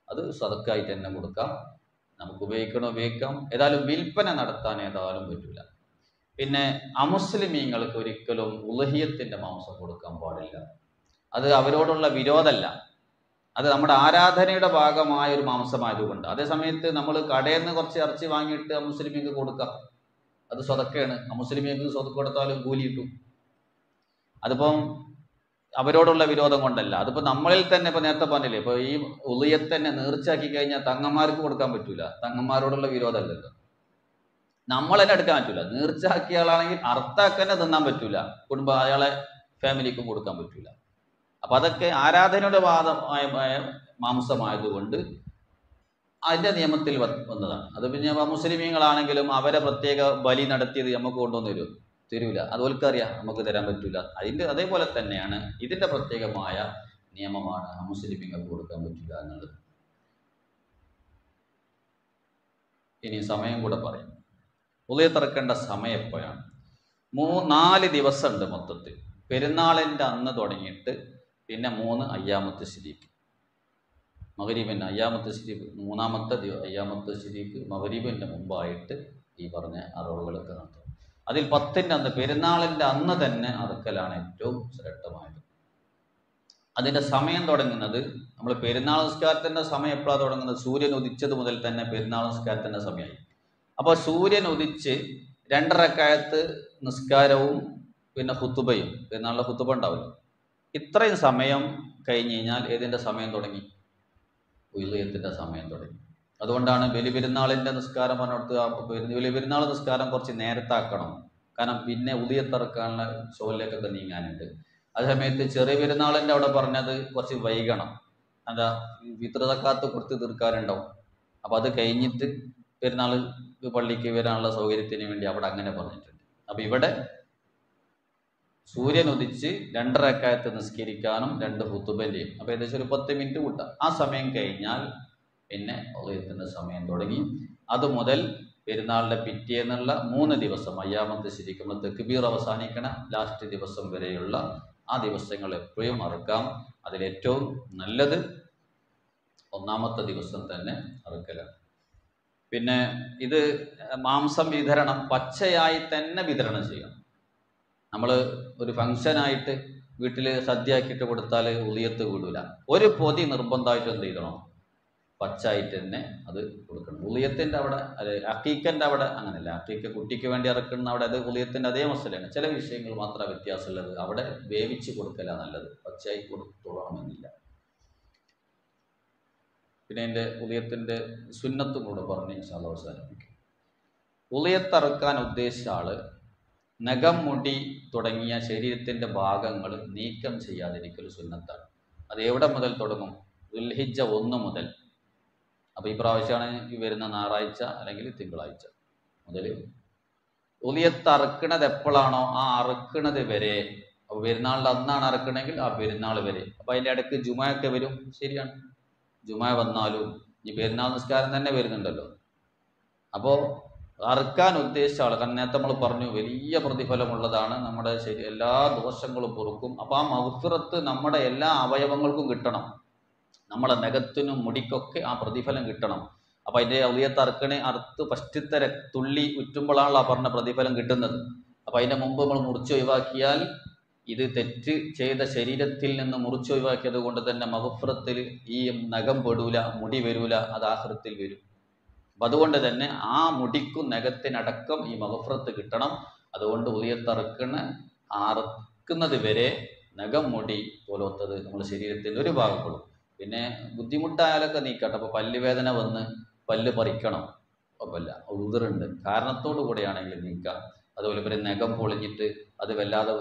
അത് സദക്കായിട്ട് തന്നെ കൊടുക്കാം. നമുക്ക് ഉപയോഗിക്കണോ ഉപയോഗിക്കാം. ഏതായാലും വിൽപ്പന നടത്താൻ ഏതായാലും പറ്റില്ല. പിന്നെ അമുസ്ലിമീങ്ങൾക്ക് ഒരിക്കലും ഉലഹിയത്തിൻ്റെ മാംസം കൊടുക്കാൻ പാടില്ല. അത് അവരോടുള്ള വിരോധമല്ല, അത് നമ്മുടെ ആരാധനയുടെ ഭാഗമായ ഒരു മാംസമായതുകൊണ്ട്. അതേ സമയത്ത് നമ്മൾ കടയിൽ നിന്ന് കുറച്ച് ഇറച്ചി വാങ്ങിയിട്ട് മുസ്ലിമിക്ക് കൊടുക്കാം, അത് സ്വതക്കയാണ്. മുസ്ലിമിക്ക് സ്വതക്ക് കൊടുത്താലും കൂലി കിട്ടും. അതിപ്പം അവരോടുള്ള വിരോധം കൊണ്ടല്ല. അതിപ്പോൾ നമ്മളിൽ തന്നെ ഇപ്പോൾ നേരത്തെ പറഞ്ഞില്ലേ, ഇപ്പോൾ ഈ ഉളിയത്ത് തന്നെ നേർച്ചാക്കി കഴിഞ്ഞാൽ തങ്ങന്മാർക്ക് കൊടുക്കാൻ പറ്റൂല. തങ്ങന്മാരോടുള്ള വിരോധമല്ലല്ലോ. നമ്മൾ തന്നെ എടുക്കാൻ പറ്റൂല. നേർച്ചാക്കിയ ആളാണെങ്കിൽ അർത്ഥാക്കന്നെ തിന്നാൻ പറ്റൂല, കുടുംബം അയാളെ ഫാമിലിക്കും കൊടുക്കാൻ പറ്റൂല. അപ്പം അതൊക്കെ ആരാധനയുടെ വാദമായ മാംസമായതുകൊണ്ട് അതിൻ്റെ നിയമത്തിൽ വന്നതാണ്. അത് പിന്നെ മുസ്ലിമീങ്ങളാണെങ്കിലും അവരെ പ്രത്യേക ബലി നടത്തിയത് നമുക്ക് കൊണ്ടുവന്ന് തരൂല. അതുപോൽക്കറിയാം, നമുക്ക് തരാൻ പറ്റൂല. അതേപോലെ തന്നെയാണ് ഇതിൻ്റെ പ്രത്യേകമായ നിയമമാണ് മുസ്ലിമീങ്ങൾക്ക് കൊടുക്കാൻ പറ്റില്ല എന്നുള്ളത്. ഇനി സമയം കൂടെ പറയാം. ഉദയത്തിറക്കേണ്ട സമയം എപ്പോഴാണ്? 4 ദിവസമുണ്ട് മൊത്തത്തിൽ. പെരുന്നാളിൻ്റെ അന്ന് തുടങ്ങിയിട്ട് പിന്നെ 3 അയ്യാമത്ത് ശരീക്ക്, മഗ്‌രിബിൻ്റെ അയ്യാമത്ത് ശരീക്ക്, 3-ാമത്തെ അയ്യാമത്ത് ശരീക്ക് മഗ്‌രിബിൻ്റെ മുമ്പായിട്ട് ഈ പറഞ്ഞ അറവുകളൊക്കെ നടത്തും. അതിൽ 10-ൻ്റെ അന്ന്, പെരുന്നാളിൻ്റെ അന്ന് തന്നെ അറുക്കലാണ് ഏറ്റവും ശ്രേഷ്ഠമായത്. അതിൻ്റെ സമയം തുടങ്ങുന്നത്, നമ്മൾ പെരുന്നാൾ നിസ്കാരത്തിൻ്റെ സമയം എപ്പോഴാണ് തുടങ്ങുന്നത്? സൂര്യൻ ഉദിച്ചത് മുതൽ തന്നെ പെരുന്നാൾ നിസ്കാരത്തിൻ്റെ സമയമായി. അപ്പോൾ സൂര്യൻ ഉദിച്ച് 2 റക്അത്ത് നിസ്കാരവും പിന്നെ ഖുതുബയും, പെരുന്നാളിലെ ഖുതുബ ഉണ്ടാവില്ല, ഇത്രയും സമയം കഴിഞ്ഞ് കഴിഞ്ഞാൽ ഏതിൻ്റെ സമയം തുടങ്ങി? ഉദയത്തിൻ്റെ സമയം തുടങ്ങി. അതുകൊണ്ടാണ് ബലിപെരുന്നാളിൻ്റെ നിസ്കാരം പറഞ്ഞെടുത്ത് ബലിപെരുന്നാൾ നിസ്കാരം കുറച്ച് നേരത്താക്കണം. കാരണം പിന്നെ ഉദയത്തിറക്കാനുള്ള ഷോയിലേക്കൊക്കെ നീങ്ങാനുണ്ട്. അതേസമയത്ത് ചെറിയ പെരുന്നാളിൻ്റെ അവിടെ പറഞ്ഞത് കുറച്ച് വൈകണം. എന്താ, വിതൃതക്കാത്ത് കൊടുത്ത് തീർക്കാനുണ്ടാവും. അപ്പോൾ അത് കഴിഞ്ഞിട്ട് പെരുന്നാൾ പള്ളിക്ക് വരാനുള്ള സൗകര്യത്തിന് വേണ്ടി അവിടെ അങ്ങനെ പറഞ്ഞിട്ടുണ്ട്. അപ്പോൾ ഇവിടെ സൂര്യൻ ഉദിച്ച് 2 റക്അത്ത് നിസ്കരിക്കാനും 2 ഖുതുബൻ്റെയും, അപ്പോൾ ഏകദേശം ഒരു 10 മിനിറ്റ് കൂട്ടാം. ആ സമയം കഴിഞ്ഞാൽ പിന്നെ ഉദയത്തിൻ്റെ സമയം തുടങ്ങി. അതുമുതൽ പെരുന്നാളിൻ്റെ പിറ്റേന്നുള്ള 3 ദിവസം അയ്യാമത്ത് ശരിക്കും തക്ബീർ അവസാനിക്കണ ലാസ്റ്റ് ദിവസം വരെയുള്ള ആ ദിവസങ്ങൾ എപ്പോഴും അറുക്കാം. അതിലേറ്റവും നല്ലത് 1-ാമത്തെ ദിവസം തന്നെ അറുക്കലാണ്. പിന്നെ ഇത് മാംസം വിതരണം പച്ചയായി തന്നെ വിതരണം ചെയ്യണം. നമ്മൾ ഒരു ഫംഗ്ഷനായിട്ട് വീട്ടിൽ സദ്യ ആക്കിയിട്ട് കൊടുത്താൽ ഉളിയത്ത് വീടില്ല. ഒരു പൊതി നിർബന്ധമായിട്ട് എന്ത് ചെയ്യണം? പച്ചായിട്ട് തന്നെ അത് കൊടുക്കണം. ഉളിയത്തിൻ്റെ അവിടെ, അക്കീക്കൻ്റെ അവിടെ അങ്ങനെയല്ല. അക്കീക്ക കുട്ടിക്ക് വേണ്ടി ഇറക്കുന്ന അവിടെ അത് ഉളിയത്തിൻ്റെ അതേ മസലയാണ്. ചില വിഷയങ്ങൾ മാത്രമേ വ്യത്യാസമുള്ളത്. അവിടെ വേവിച്ച് കൊടുക്കല നല്ലത്, പച്ചയായി കൊടുത്തോളണമെന്നില്ല. പിന്നെ എൻ്റെ ഉളിയത്തിൻ്റെ സുന്നത്തും കൂടെ പറഞ്ഞ് ഇൻഷാ അല്ലാഹ് അവസാനിപ്പിക്കും. ഉളിയത്തറക്കാൻ ഉദ്ദേശിച്ച ആള് നഖം, മുടി തുടങ്ങിയ ശരീരത്തിൻ്റെ ഭാഗങ്ങൾ നീക്കം ചെയ്യാതിരിക്കൽ സുന്നത്താണ്. അത് എവിടെ മുതൽ തുടങ്ങും? ദുൽഹിജ്ജ 1 മുതൽ. അപ്പോൾ ഈ പ്രാവശ്യമാണ് ഈ വരുന്ന ഞായറാഴ്ച അല്ലെങ്കിൽ തിങ്കളാഴ്ച മുതൽ. ഉളിയത്ത് അറുക്കണത് എപ്പോഴാണോ ആ അറുക്കണത് വരെ, അപ്പോൾ പെരുന്നാളിൻ്റെ അന്നാണ് അറുക്കണമെങ്കിൽ ആ പെരുന്നാൾ വരെ. അപ്പോൾ അതിൻ്റെ ഇടയ്ക്ക് ജുമയൊക്കെ വരും. ശരിയാണ്, ജുമ വന്നാലും ഈ പെരുന്നാൾ നിസ്കാരം തന്നെ വരുന്നുണ്ടല്ലോ. അപ്പോൾ അറുക്കാൻ ഉദ്ദേശിച്ച ആൾ, കാരണം നേരത്തെ നമ്മൾ പറഞ്ഞു വലിയ പ്രതിഫലമുള്ളതാണ്, നമ്മുടെ എല്ലാ ദോഷങ്ങളും പൊറുക്കും. അപ്പോൾ ആ മഗ്ഫിറത്ത് നമ്മുടെ എല്ലാ അവയവങ്ങൾക്കും കിട്ടണം. നമ്മളെ നഖത്തിനും മുടിക്കൊക്കെ ആ പ്രതിഫലം കിട്ടണം. അപ്പോൾ അതിൻ്റെ ഉളിയത്ത് അറുത്ത് ഫസ്റ്റത്തെ തുള്ളി ഉറ്റുമ്പോഴാണല്ലോ ആ പറഞ്ഞ പ്രതിഫലം കിട്ടുന്നത്. അപ്പോൾ അതിൻ്റെ മുമ്പ് നമ്മൾ മുറിച്ചൊഴിവാക്കിയാൽ, ഇത് തെറ്റ് ചെയ്ത ശരീരത്തിൽ നിന്ന് മുറിച്ചൊഴിവാക്കിയത് കൊണ്ട് തന്നെ മഗ്ഫിറത്തിൽ ഈ നഖം പെടൂല, മുടി വരൂല, അത് ആഖിറത്തിൽ വരും. അപ്പം അതുകൊണ്ട് തന്നെ ആ മുടിക്കും നഖത്തിനടക്കം ഈ മഗ്ഫിറത്ത് കിട്ടണം. അതുകൊണ്ട് ഉളിയത്ത് അറുക്കുന്നത് വരെ നഖം, മുടി പോലത്തത് നമ്മുടെ ശരീരത്തിൻ്റെ ഒരു ഭാഗങ്ങളും. പിന്നെ ബുദ്ധിമുട്ടായാലൊക്കെ നീക്കട്ടെ. അപ്പോൾ പല്ലുവേദന വന്ന് പല്ല് പറിക്കണം, കുഴപ്പമില്ല, ഉദറുണ്ട്, കാരണത്തോടു കൂടെയാണെങ്കിൽ നീക്കാം. അതുപോലെ പിന്നെ നഖം പൊളിഞ്ഞിട്ട് അത് വല്ലാതെ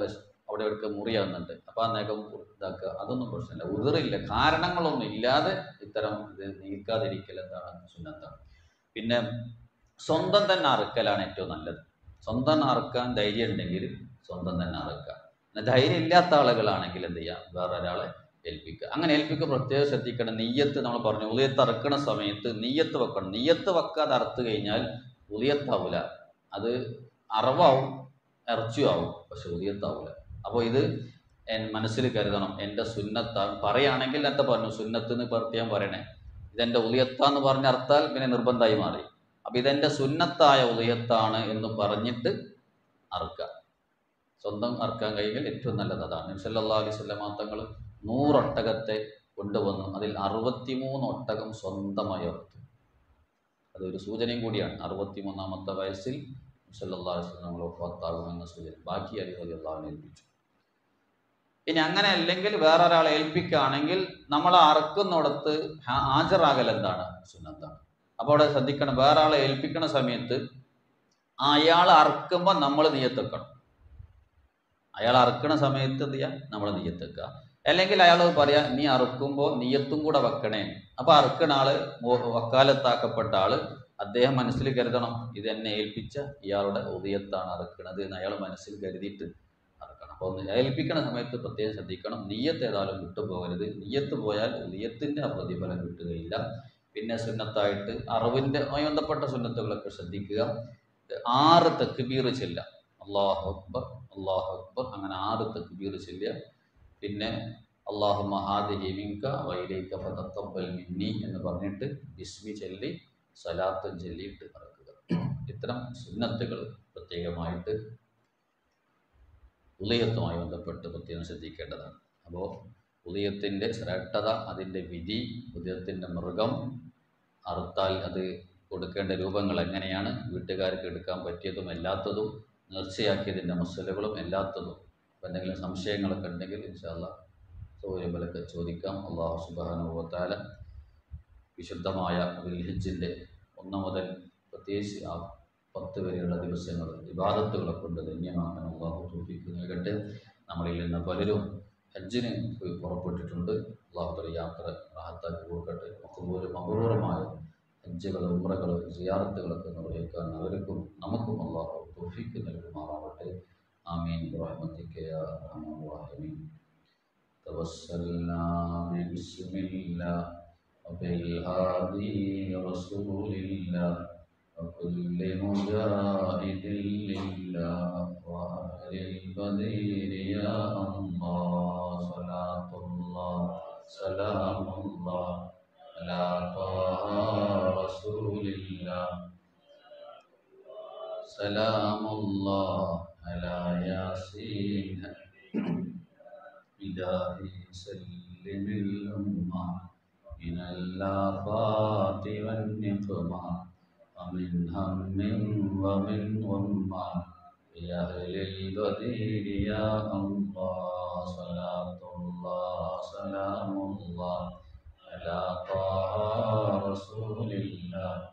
അവിടെ എടുക്കുക മുറിയാകുന്നുണ്ട്, അപ്പോൾ ആ നഖം ഇതാക്കുക, അതൊന്നും പ്രശ്നമില്ല. ഉദറില്ല, കാരണങ്ങളൊന്നും ഇല്ലാതെ ഇത്തരം ഇത് നീക്കാതിരിക്കൽ എന്താണ്? സുന്നത്താണ്. പിന്നെ സ്വന്തം തന്നെ അറുക്കലാണ് ഏറ്റവും നല്ലത്. സ്വന്തം അറുക്കാൻ ധൈര്യം ഉണ്ടെങ്കിൽ സ്വന്തം തന്നെ അറുക്കുക. ധൈര്യം ഇല്ലാത്ത ആളുകളാണെങ്കിൽ എന്ത് ചെയ്യുക, വേറൊരാളെ ഏൽപ്പിക്കുക. അങ്ങനെ ഏൽപ്പിക്കുക. പ്രത്യേകം ശ്രദ്ധിക്കണം, നെയ്യത്ത് നമ്മൾ പറഞ്ഞു, ഉളിയത്ത് അറുക്കണ സമയത്ത് നെയ്യത്ത് വെക്കണം. നെയ്യത്ത് വെക്കാതെ അറുത്ത് കഴിഞ്ഞാൽ ഉളിയത്താവില്ല, അത് അറവാവും, ഇറച്ചിയാവും, പക്ഷെ ഉളിയത്താവില്ല. അപ്പോൾ ഇത് മനസ്സിൽ കരുതണം. എൻ്റെ സുന്നത്താണ് പറയുകയാണെങ്കിൽ നേരത്തെ പറഞ്ഞു സുന്നത്ത് എന്ന് പ്രത്യേകം പറയണേ. ഇതെൻ്റെ ഉളിയത്താന്ന് പറഞ്ഞ് അർത്താൽ പിന്നെ നിർബന്ധമായി മാറി. അപ്പം ഇതെൻ്റെ സുന്നത്തായ ഉളിയത്താണ് എന്ന് പറഞ്ഞിട്ട് അറുക്കുക. സ്വന്തം അറുക്കാൻ കഴിയുമെങ്കിൽ ഏറ്റവും നല്ലത് അതാണ്. നബി സല്ലല്ലാഹു അലൈഹി വസല്ലം തങ്ങൾ 100 ഒട്ടകത്തെ കൊണ്ടുവന്നു. അതിൽ 63 ഒട്ടകം സ്വന്തമായി അറുത്തു. അതൊരു സൂചനയും കൂടിയാണ്. 63ാമത്തെ വയസ്സിൽ നബി സല്ലല്ലാഹു അലൈഹി വസല്ലം വഫാത്താകുമെന്ന സൂചന. ബാക്കി അലി റളിയല്ലാഹു അൻഹു ഏൽപ്പിച്ചു. ഇനി അങ്ങനെ അല്ലെങ്കിൽ വേറൊരാളെ ഏൽപ്പിക്കുകയാണെങ്കിൽ നമ്മൾ അറുക്കുന്നിടത്ത് ഹാജരാകൽ എന്താണ്? സുന്നത്താണ്. അപ്പോൾ അവിടെ ശ്രദ്ധിക്കണം, വേറെ ആളെ ഏൽപ്പിക്കുന്ന സമയത്ത് അയാൾ അറുക്കുമ്പോൾ നമ്മൾ നിയ്യത്ത് വെക്കണം. അയാൾ അറുക്കണ സമയത്ത് എന്ത് ചെയ്യുക, നമ്മൾ നിയ്യത്ത് വെക്കുക. അല്ലെങ്കിൽ അയാൾ പറയാ നീ അറുക്കുമ്പോൾ നിയ്യത്തും കൂടെ വെക്കണേ. അപ്പോൾ അറുക്കണ ആള്, വക്കാലത്താക്കപ്പെട്ട ആള്, അദ്ദേഹം മനസ്സിൽ കരുതണം ഇത് എന്നെ ഏൽപ്പിച്ച ഇയാളുടെ ഉദയത്താണ് അറുക്കണത് എന്ന് അയാൾ മനസ്സിൽ കരുതിയിട്ട് അറുക്കണം. അപ്പോൾ ഏൽപ്പിക്കണ സമയത്ത് പ്രത്യേകം ശ്രദ്ധിക്കണം, നിയ്യത്ത് ഏതായാലും വിട്ടുപോകരുത്. നിയ്യത്ത് പോയാൽ ഉദയത്തിൻ്റെ പ്രതിഫലം കിട്ടുകയില്ല. പിന്നെ സുന്നത്തായിട്ട് അറിവിൻ്റെമായി ബന്ധപ്പെട്ട സുന്നത്തുകളൊക്കെ ശ്രദ്ധിക്കുക. 6 തക്ബീർ ചെല്ലുക. അല്ലാഹു അക്ബർ അല്ലാഹു അക്ബർ, അങ്ങനെ 6 തക്ബീർ ചെല്ലുക. പിന്നെ അല്ലാഹുമ്മ ഹാദിഹി മിൻക വഇലൈക ഫതഖബ്ബൽ മിന്നി എന്ന് പറഞ്ഞിട്ട് ബിസ്മി ചൊല്ലി സലാത്തും ചൊല്ലിയിട്ട് ഇറക്കുക. ഇത്തരം സുന്നത്തുകൾ പ്രത്യേകമായിട്ട് ഉളിയത്തുമായി ബന്ധപ്പെട്ട് പ്രത്യേകം ശ്രദ്ധിക്കേണ്ടതാണ്. അപ്പോൾ ഉളിയത്തിൻ്റെ ശ്രേഷ്ഠത, അതിൻ്റെ വിധി, ഉദയത്തിൻ്റെ മൃഗം അറുത്താൽ അത് കൊടുക്കേണ്ട രൂപങ്ങൾ എങ്ങനെയാണ്, വീട്ടുകാർക്ക് എടുക്കാൻ പറ്റിയതും അല്ലാത്തതും, നേർച്ചയാക്കിയതിൻ്റെ മസലകളും അല്ലാത്തതും. അപ്പോൾ എന്തെങ്കിലും സംശയങ്ങളൊക്കെ ഉണ്ടെങ്കിൽ ഇൻഷാ അല്ലാഹ് സൗകര്യങ്ങളൊക്കെ ചോദിക്കാം. അല്ലാഹു സുബ്ഹാനഹു വ തആല വിശുദ്ധമായ ദുൽഹിജ്ജിൻ്റെ 1 മുതൽ പ്രത്യേകിച്ച് ആ 10 വരെയുള്ള ദിവസങ്ങൾ ഇബാദത്തുകളെ കൊണ്ട് ധന്യമാക്കാൻ അല്ലാഹു തൗഫീഖ് നൽകട്ടെ. നമ്മളിൽ നിന്ന് പലരും ഹജ്ജിന് പോയി പുറപ്പെട്ടിട്ടുണ്ട്. അല്ലാഹു തആല യാത്ര റാഹത്താക്കി കൊടുക്കട്ടെ. മഖബൂലുമായ ഹജ്ജുകൾ, ഉംറകൾ, സിയാറത്തുകളൊക്കെ നിർവഹിക്കാൻ അവർക്കും നമുക്കും അല്ലാഹു തൗഫീഖ് നൽകുമാറാവട്ടെ. ആമീൻ ബിറഹ്മതിക യാ അർഹമർ റഹീമീൻ. തവസ്സൽനാ ബിസ്മില്ലാഹ് വബിൽ ഹാദി റസൂലില്ലാഹ് വകുല്ലി മുജാഹിദിൻ ലില്ലാഹ് വഅഹ്ലിൽ ബദീരി യാ അല്ലാഹ്. സ്വലാത്തുല്ലാഹ് സലാമുല്ലാഹ് അലാ ത്വാഹ റസൂലില്ലാഹ് സലാമുല്ലാഹ് അലാ യാസീൻ. ഇലാഹി സല്ലിമിൽ ഉമ്മ മിനൽ ആഫാതി വന്നിഖ്മ വമിൻ ഹമ്മിൻ വമിൻ ഗമ്മ ബിഅഹ്ലിൽ ബദീരി യാ അല്ലാഹ്. സ്വലാത്തുല്ലാഹ് സലാമുല്ലാഹ് അലാ ത്വാഹ റസൂലില്ലാഹ്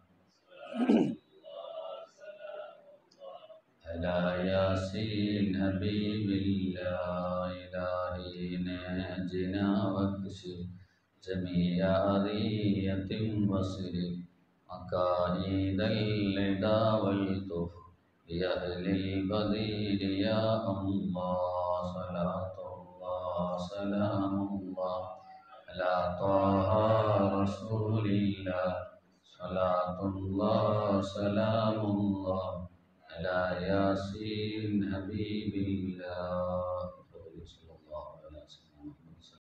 അലാ യാസീൻ ഹബീബില്ലാഹ്. ഇലാഹി നജ്നാ വക്ശിഫ് ജമീഅ അദിയത്തിൻ വസ്രി മകായിദൽ ലിദാ വൽ തുഫ് ബിഅഹ്ലിൽ ബദീരി യാ അല്ലാഹ്. സ്വലാത്തുല്ലാഹ് സലാമുല്ലാഹ് അലാ ത്വാഹ റസൂലില്ലാഹ് സ്വലാത്തുല്ലാഹ് സലാമുല്ലാഹ് അലാ യാസീൻ ഹബീബില്ലാഹ്.